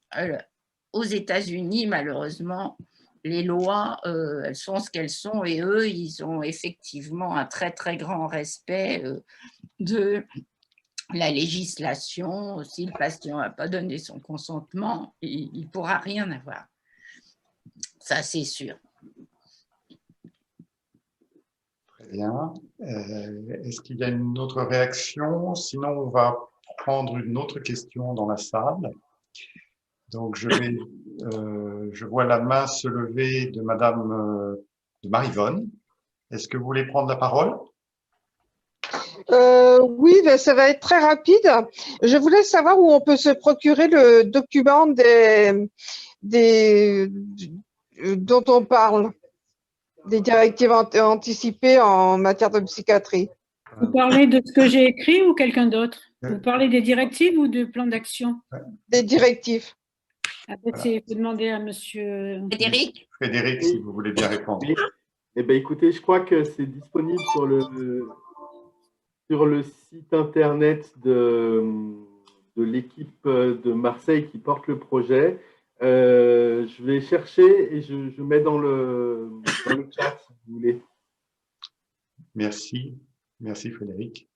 aux États-Unis, malheureusement, les lois, elles sont ce qu'elles sont et eux, ils ont effectivement un très, très grand respect de la législation. Si le patient n'a pas donné son consentement, il ne pourra rien avoir. Ça, c'est sûr. Très bien. Est-ce qu'il y a une autre réaction? Sinon, on va prendre une autre question dans la salle. Donc, je vois la main se lever de Madame de Marivonne. Est-ce que vous voulez prendre la parole? Oui, ben, ça va être très rapide. Je voulais savoir où on peut se procurer le document dont on parle, des directives anticipées en matière de psychiatrie. Vous parlez de ce que j'ai écrit ou quelqu'un d'autre? Vous parlez des directives ou du plan d'action? Des directives. Il faut demander à monsieur Frédéric. Frédéric, si vous voulez bien répondre. Eh bien, écoutez, je crois que c'est disponible sur le site internet de l'équipe de Marseille qui porte le projet. Je vais chercher et je mets dans le chat, si vous voulez. Merci. Merci, Frédéric.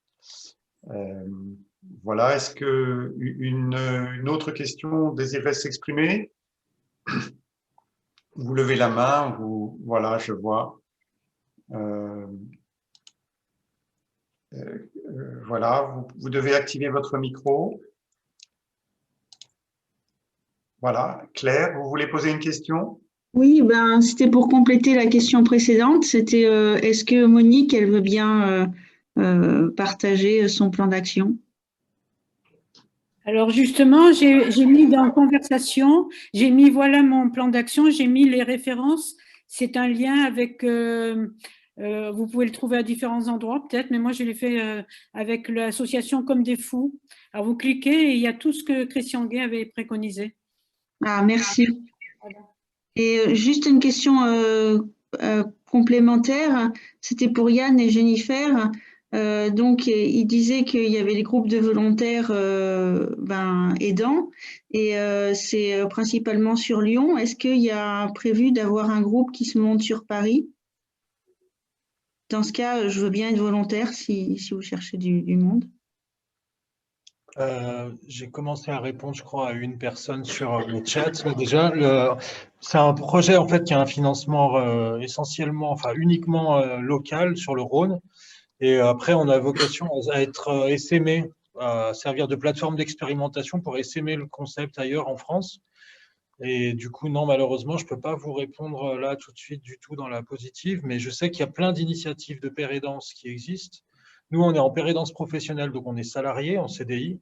Voilà, est-ce qu'une autre question désirait s'exprimer? Vous levez la main, voilà, je vois. Voilà, vous devez activer votre micro. Voilà, Claire, vous voulez poser une question? Oui, ben, c'était pour compléter la question précédente. C'était est-ce que Monique, elle veut bien partager son plan d'action? Alors justement, j'ai mis dans conversation, j'ai mis voilà mon plan d'action, j'ai mis les références. C'est un lien avec, vous pouvez le trouver à différents endroits peut-être, mais moi je l'ai fait avec l'association Comme des Fous. Alors vous cliquez et il y a tout ce que Christian Gay avait préconisé. Ah, merci. Et juste une question complémentaire, c'était pour Yann et Jennifer. Donc, il disait qu'il y avait les groupes de volontaires aidants et c'est principalement sur Lyon. Est-ce qu'il y a prévu d'avoir un groupe qui se monte sur Paris? Dans ce cas, je veux bien être volontaire si vous cherchez du monde. J'ai commencé à répondre, je crois, à une personne sur le chat. Déjà, c'est un projet en fait qui a un financement essentiellement, enfin uniquement local sur le Rhône. Et après, on a vocation à être essaimé, à servir de plateforme d'expérimentation pour essaimer le concept ailleurs en France. Et du coup, non, malheureusement, je ne peux pas vous répondre là tout de suite du tout dans la positive, mais je sais qu'il y a plein d'initiatives de pérédance qui existent. Nous, on est en pérédance professionnelle, donc on est salarié en CDI.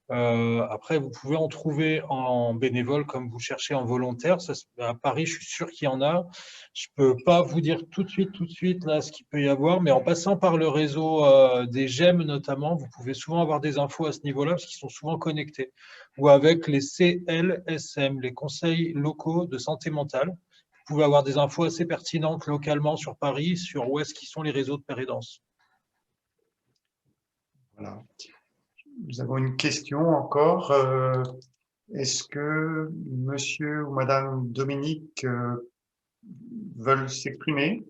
Après, vous pouvez en trouver en bénévole comme vous cherchez en volontaire. Ça, à Paris, je suis sûr qu'il y en a. Je ne peux pas vous dire tout de suite là, ce qu'il peut y avoir, mais en passant par le réseau des GEM notamment, vous pouvez souvent avoir des infos à ce niveau-là parce qu'ils sont souvent connectés. Ou avec les CLSM, les conseils locaux de santé mentale. Vous pouvez avoir des infos assez pertinentes localement sur Paris, sur où est-ce qu'ils sont les réseaux de pérédance. Voilà. Nous avons une question encore. Est-ce que monsieur ou madame Dominique veulent s'exprimer?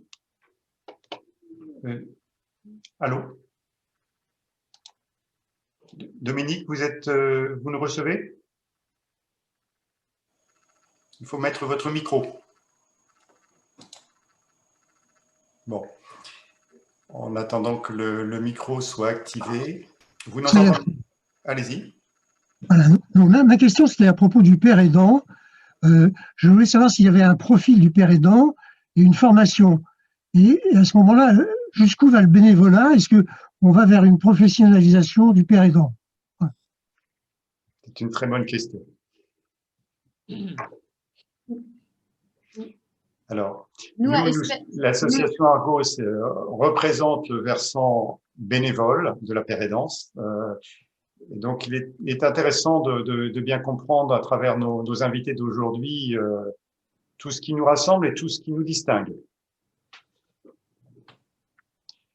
Allô? Dominique, vous nous recevez? Il faut mettre votre micro. Bon, en attendant que le micro soit activé, vous nous entendez? Allez-y. Voilà. Donc, ma question, c'était à propos du père aidant. Je voulais savoir s'il y avait un profil du père aidant et une formation. Et à ce moment-là, jusqu'où va le bénévolat? Est-ce qu'on va vers une professionnalisation du père aidant? Voilà. C'est une très bonne question. Alors, l'association Argos représente le versant bénévole de la pérédance. Et donc, il est intéressant de bien comprendre à travers nos invités d'aujourd'hui tout ce qui nous rassemble et tout ce qui nous distingue.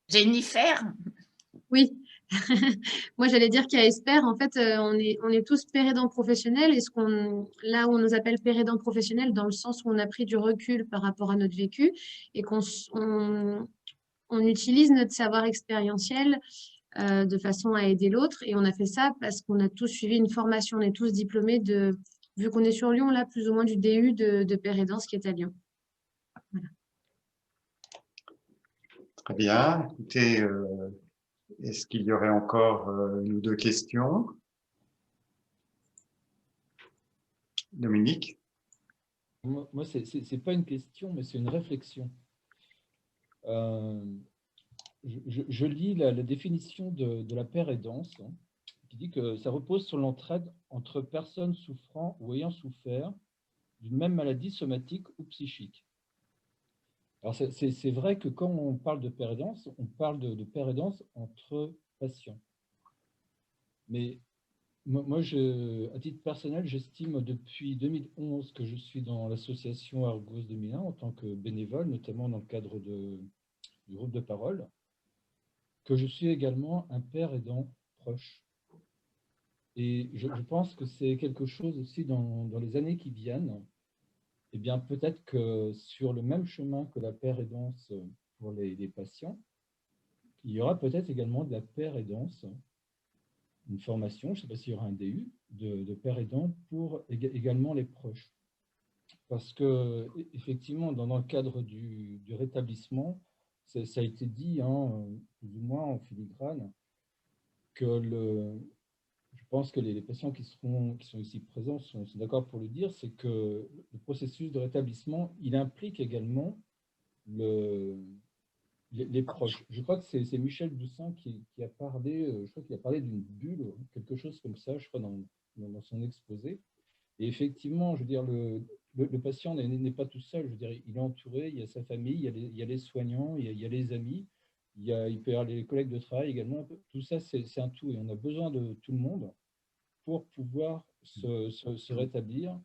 Jennifer? Oui. Moi, j'allais dire qu'à Esper, en fait, on est tous pérédants professionnels. Et là où on nous appelle pérédants professionnels, dans le sens où on a pris du recul par rapport à notre vécu et qu'on utilise notre savoir expérientiel de façon à aider l'autre. Et on a fait ça parce qu'on a tous suivi une formation. On est tous diplômés vu qu'on est sur Lyon, là, plus ou moins du DU de pérédance qui est à Lyon. Voilà. Très bien. Écoutez, est-ce qu'il y aurait encore une ou deux questions? Dominique? Moi, c'est pas une question, mais c'est une réflexion. Je lis la définition de la pérédance, hein, qui dit que ça repose sur l'entraide entre personnes souffrant ou ayant souffert d'une même maladie somatique ou psychique. Alors, c'est vrai que quand on parle de pérédance, on parle de pérédance entre patients. Mais moi, à titre personnel, j'estime depuis 2011 que je suis dans l'association Argos 2001 en tant que bénévole, notamment dans le cadre du groupe de parole, que je suis également un père aidant proche. Et je pense que c'est quelque chose aussi dans les années qui viennent. Eh bien, peut-être que sur le même chemin que la pérédance pour les patients, il y aura peut-être également de la pérédance, une formation, je ne sais pas s'il y aura un DU, de pérédant pour également les proches. Parce que, effectivement, dans le cadre du rétablissement, ça a été dit, hein, plus ou moins en filigrane, que je pense que les patients qui sont ici présents sont d'accord pour le dire, c'est que le processus de rétablissement, il implique également les proches. Je crois que c'est Michel Doussin qui a parlé, je crois qu'il a parlé d'une bulle, quelque chose comme ça, je crois, dans son exposé. Et effectivement, je veux dire, le patient n'est pas tout seul, je veux dire, il est entouré, il y a sa famille, il y a les soignants, il y a les amis, il peut y avoir les collègues de travail également. Tout ça, c'est un tout et on a besoin de tout le monde pour pouvoir se rétablir.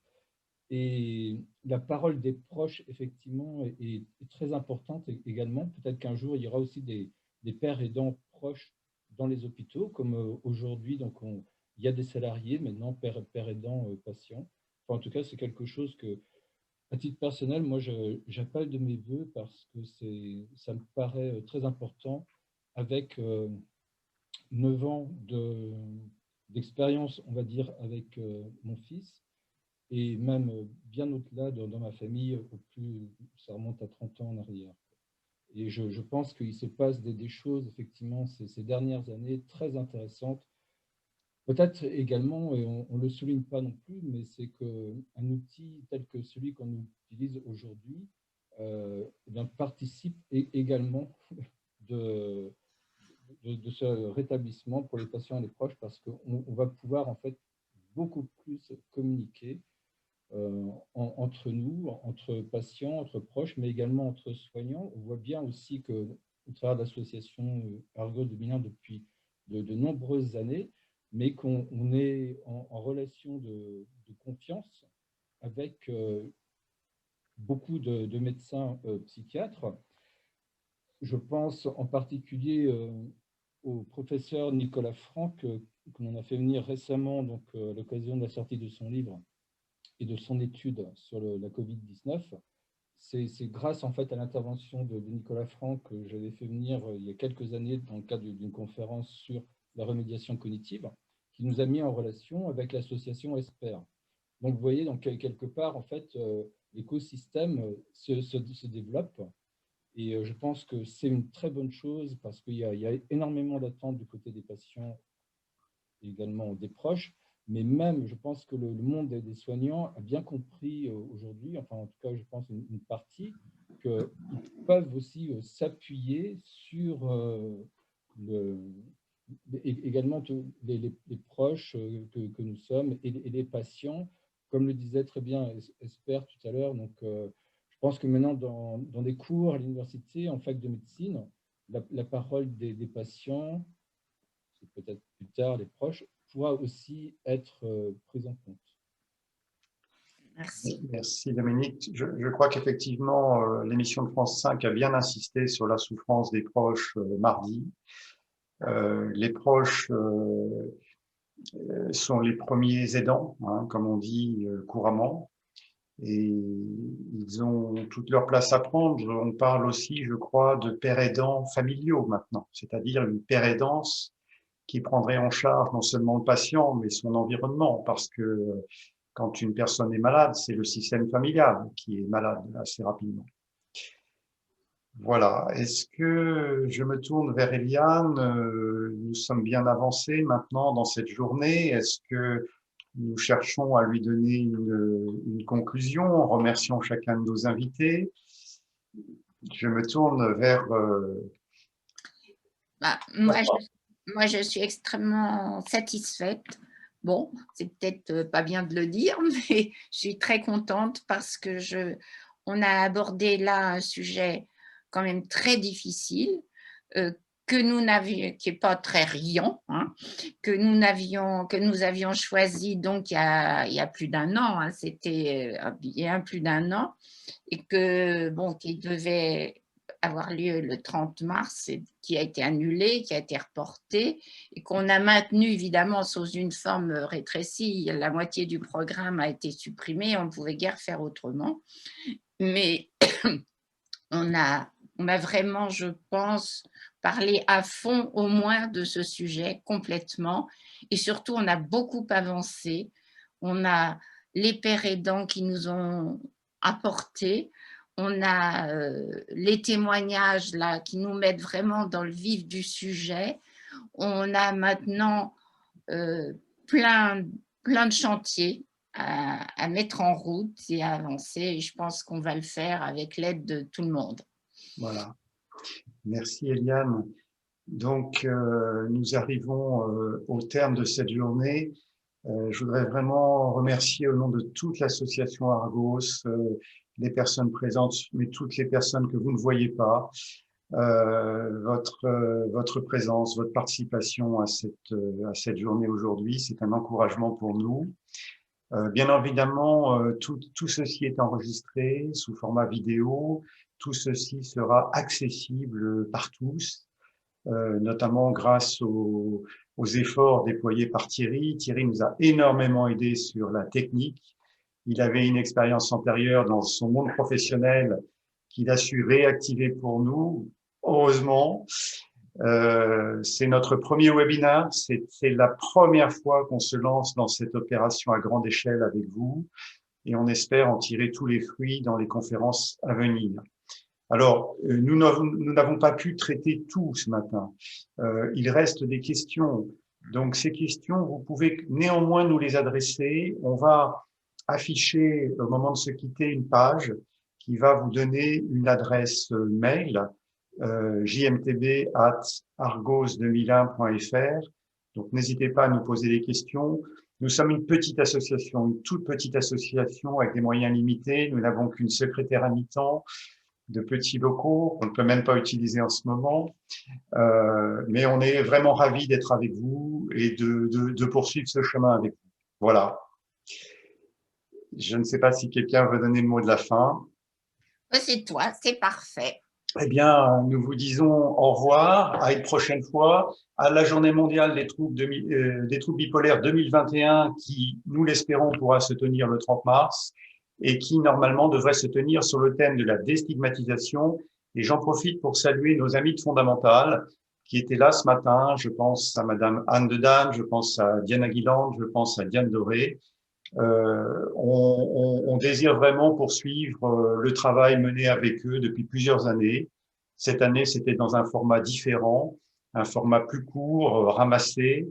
Et la parole des proches, effectivement, est très importante également. Peut-être qu'un jour, il y aura aussi des pères aidants proches dans les hôpitaux, comme aujourd'hui, donc il y a des salariés, maintenant, pères aidants patients. Enfin, en tout cas, c'est quelque chose que, à titre personnel, moi, j'appelle de mes voeux parce que ça me paraît très important avec 9 ans d'expérience, on va dire, avec mon fils. Et même bien au-delà dans ma famille, ça remonte à 30 ans en arrière. Et je pense qu'il se passe des choses, effectivement, ces dernières années très intéressantes. Peut-être également, et on ne le souligne pas non plus, mais c'est qu'un outil tel que celui qu'on utilise aujourd'hui participe également de ce rétablissement pour les patients et les proches, parce qu'on va pouvoir en fait beaucoup plus communiquer entre nous, entre patients, entre proches, mais également entre soignants. On voit bien aussi qu'au travers de l'association Argos 2001 depuis de nombreuses années, mais qu'on est en relation de confiance avec beaucoup de médecins psychiatres. Je pense en particulier au professeur Nicolas Franck, que l'on a fait venir récemment donc, à l'occasion de la sortie de son livre et de son étude sur la Covid-19. C'est grâce en fait à l'intervention de Nicolas Franck que j'avais fait venir il y a quelques années dans le cadre d'une conférence sur la remédiation cognitive. qui nous a mis en relation avec l'association ESPER. Donc, vous voyez, donc, quelque part, en fait, l'écosystème se développe. Et je pense que c'est une très bonne chose parce qu'il y a énormément d'attentes du côté des patients et également des proches. Mais même, je pense que le monde des soignants a bien compris aujourd'hui, enfin en tout cas, je pense une partie, qu'ils peuvent aussi s'appuyer sur également les proches que nous sommes et les patients, comme le disait très bien Esper tout à l'heure. Donc, je pense que maintenant, dans des cours à l'université, en fac de médecine, la parole des patients, c'est peut-être plus tard les proches, pourra aussi être prise en compte. Merci. Merci Dominique. Je crois qu'effectivement, l'émission de France 5 a bien insisté sur la souffrance des proches mardi. Les proches sont les premiers aidants, hein, comme on dit couramment, et ils ont toute leur place à prendre. On parle aussi, je crois, de pères aidants familiaux maintenant, c'est-à-dire une père aidance qui prendrait en charge non seulement le patient, mais son environnement, parce que quand une personne est malade, c'est le système familial qui est malade assez rapidement. Voilà. Est-ce que je me tourne vers Eliane? Nous sommes bien avancés maintenant dans cette journée. Est-ce que nous cherchons à lui donner une conclusion en remerciant chacun de nos invités? Je me tourne vers… Moi, je suis extrêmement satisfaite. Bon, c'est peut-être pas bien de le dire, mais je suis très contente parce que on a abordé là un sujet quand même très difficile, qui n'est pas très riant, hein, que nous avions choisi donc il y a plus d'un an, hein, c'était il y a plus d'un an, et que bon, qui devait avoir lieu le 30 mars, qui a été annulé, qui a été reporté, et qu'on a maintenu évidemment sous une forme rétrécie. La moitié du programme a été supprimée, on ne pouvait guère faire autrement. Mais on a vraiment, je pense, parlé à fond au moins de ce sujet complètement, et surtout on a beaucoup avancé. On a les pères aidants qui nous ont apporté. On a les témoignages là qui nous mettent vraiment dans le vif du sujet. On a maintenant plein de chantiers à mettre en route et à avancer. Et je pense qu'on va le faire avec l'aide de tout le monde. Voilà. Merci Eliane. Donc, nous arrivons au terme de cette journée. Je voudrais vraiment remercier au nom de toute l'association Argos, les personnes présentes, mais toutes les personnes que vous ne voyez pas, votre présence, votre participation à cette journée aujourd'hui. C'est un encouragement pour nous. Bien évidemment, tout ceci est enregistré sous format vidéo. Tout ceci sera accessible par tous, notamment grâce aux efforts déployés par Thierry. Thierry nous a énormément aidé sur la technique. Il avait une expérience antérieure dans son monde professionnel qu'il a su réactiver pour nous. Heureusement, c'est notre premier webinaire. C'est la première fois qu'on se lance dans cette opération à grande échelle avec vous et on espère en tirer tous les fruits dans les conférences à venir. Alors, nous n'avons pas pu traiter tout ce matin. Il reste des questions. Donc, ces questions, vous pouvez néanmoins nous les adresser. On va afficher au moment de se quitter une page qui va vous donner une adresse mail jmtb@argos2001.fr. Donc, n'hésitez pas à nous poser des questions. Nous sommes une petite association, une toute petite association avec des moyens limités. Nous n'avons qu'une secrétaire à mi-temps, de petits locaux qu'on ne peut même pas utiliser en ce moment. Mais on est vraiment ravis d'être avec vous et de poursuivre ce chemin avec vous. Voilà. Je ne sais pas si quelqu'un veut donner le mot de la fin. C'est toi, c'est parfait. Eh bien, nous vous disons au revoir, à une prochaine fois, à la Journée mondiale des troubles bipolaires 2021 qui, nous l'espérons, pourra se tenir le 30 mars et qui, normalement, devrait se tenir sur le thème de la déstigmatisation. Et j'en profite pour saluer nos amis de Fondamentale qui étaient là ce matin. Je pense à Madame Anne de Dame, je pense à Diane Aguiland, je pense à Diane Doré. On désire vraiment poursuivre le travail mené avec eux depuis plusieurs années. Cette année, c'était dans un format différent, un format plus court, ramassé.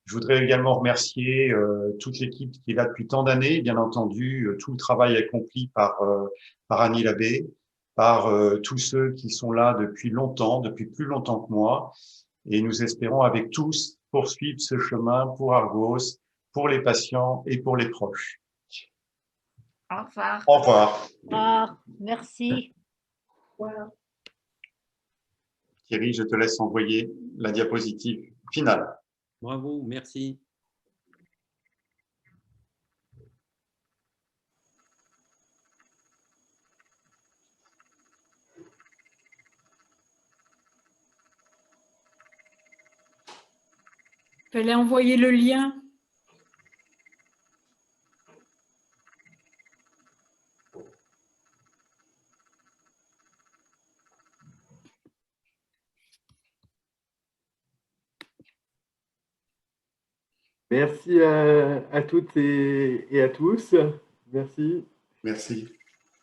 Je voudrais également remercier toute l'équipe qui est là depuis tant d'années, bien entendu, tout le travail accompli par Annie Labbé, par tous ceux qui sont là depuis longtemps, depuis plus longtemps que moi. Et nous espérons avec tous poursuivre ce chemin pour Argos, pour les patients et pour les proches. Au revoir. Au revoir. Au revoir. Merci. Voilà. Thierry, je te laisse envoyer la diapositive finale. Bravo, merci. Il fallait envoyer le lien. Merci à toutes et à tous. Merci. Merci.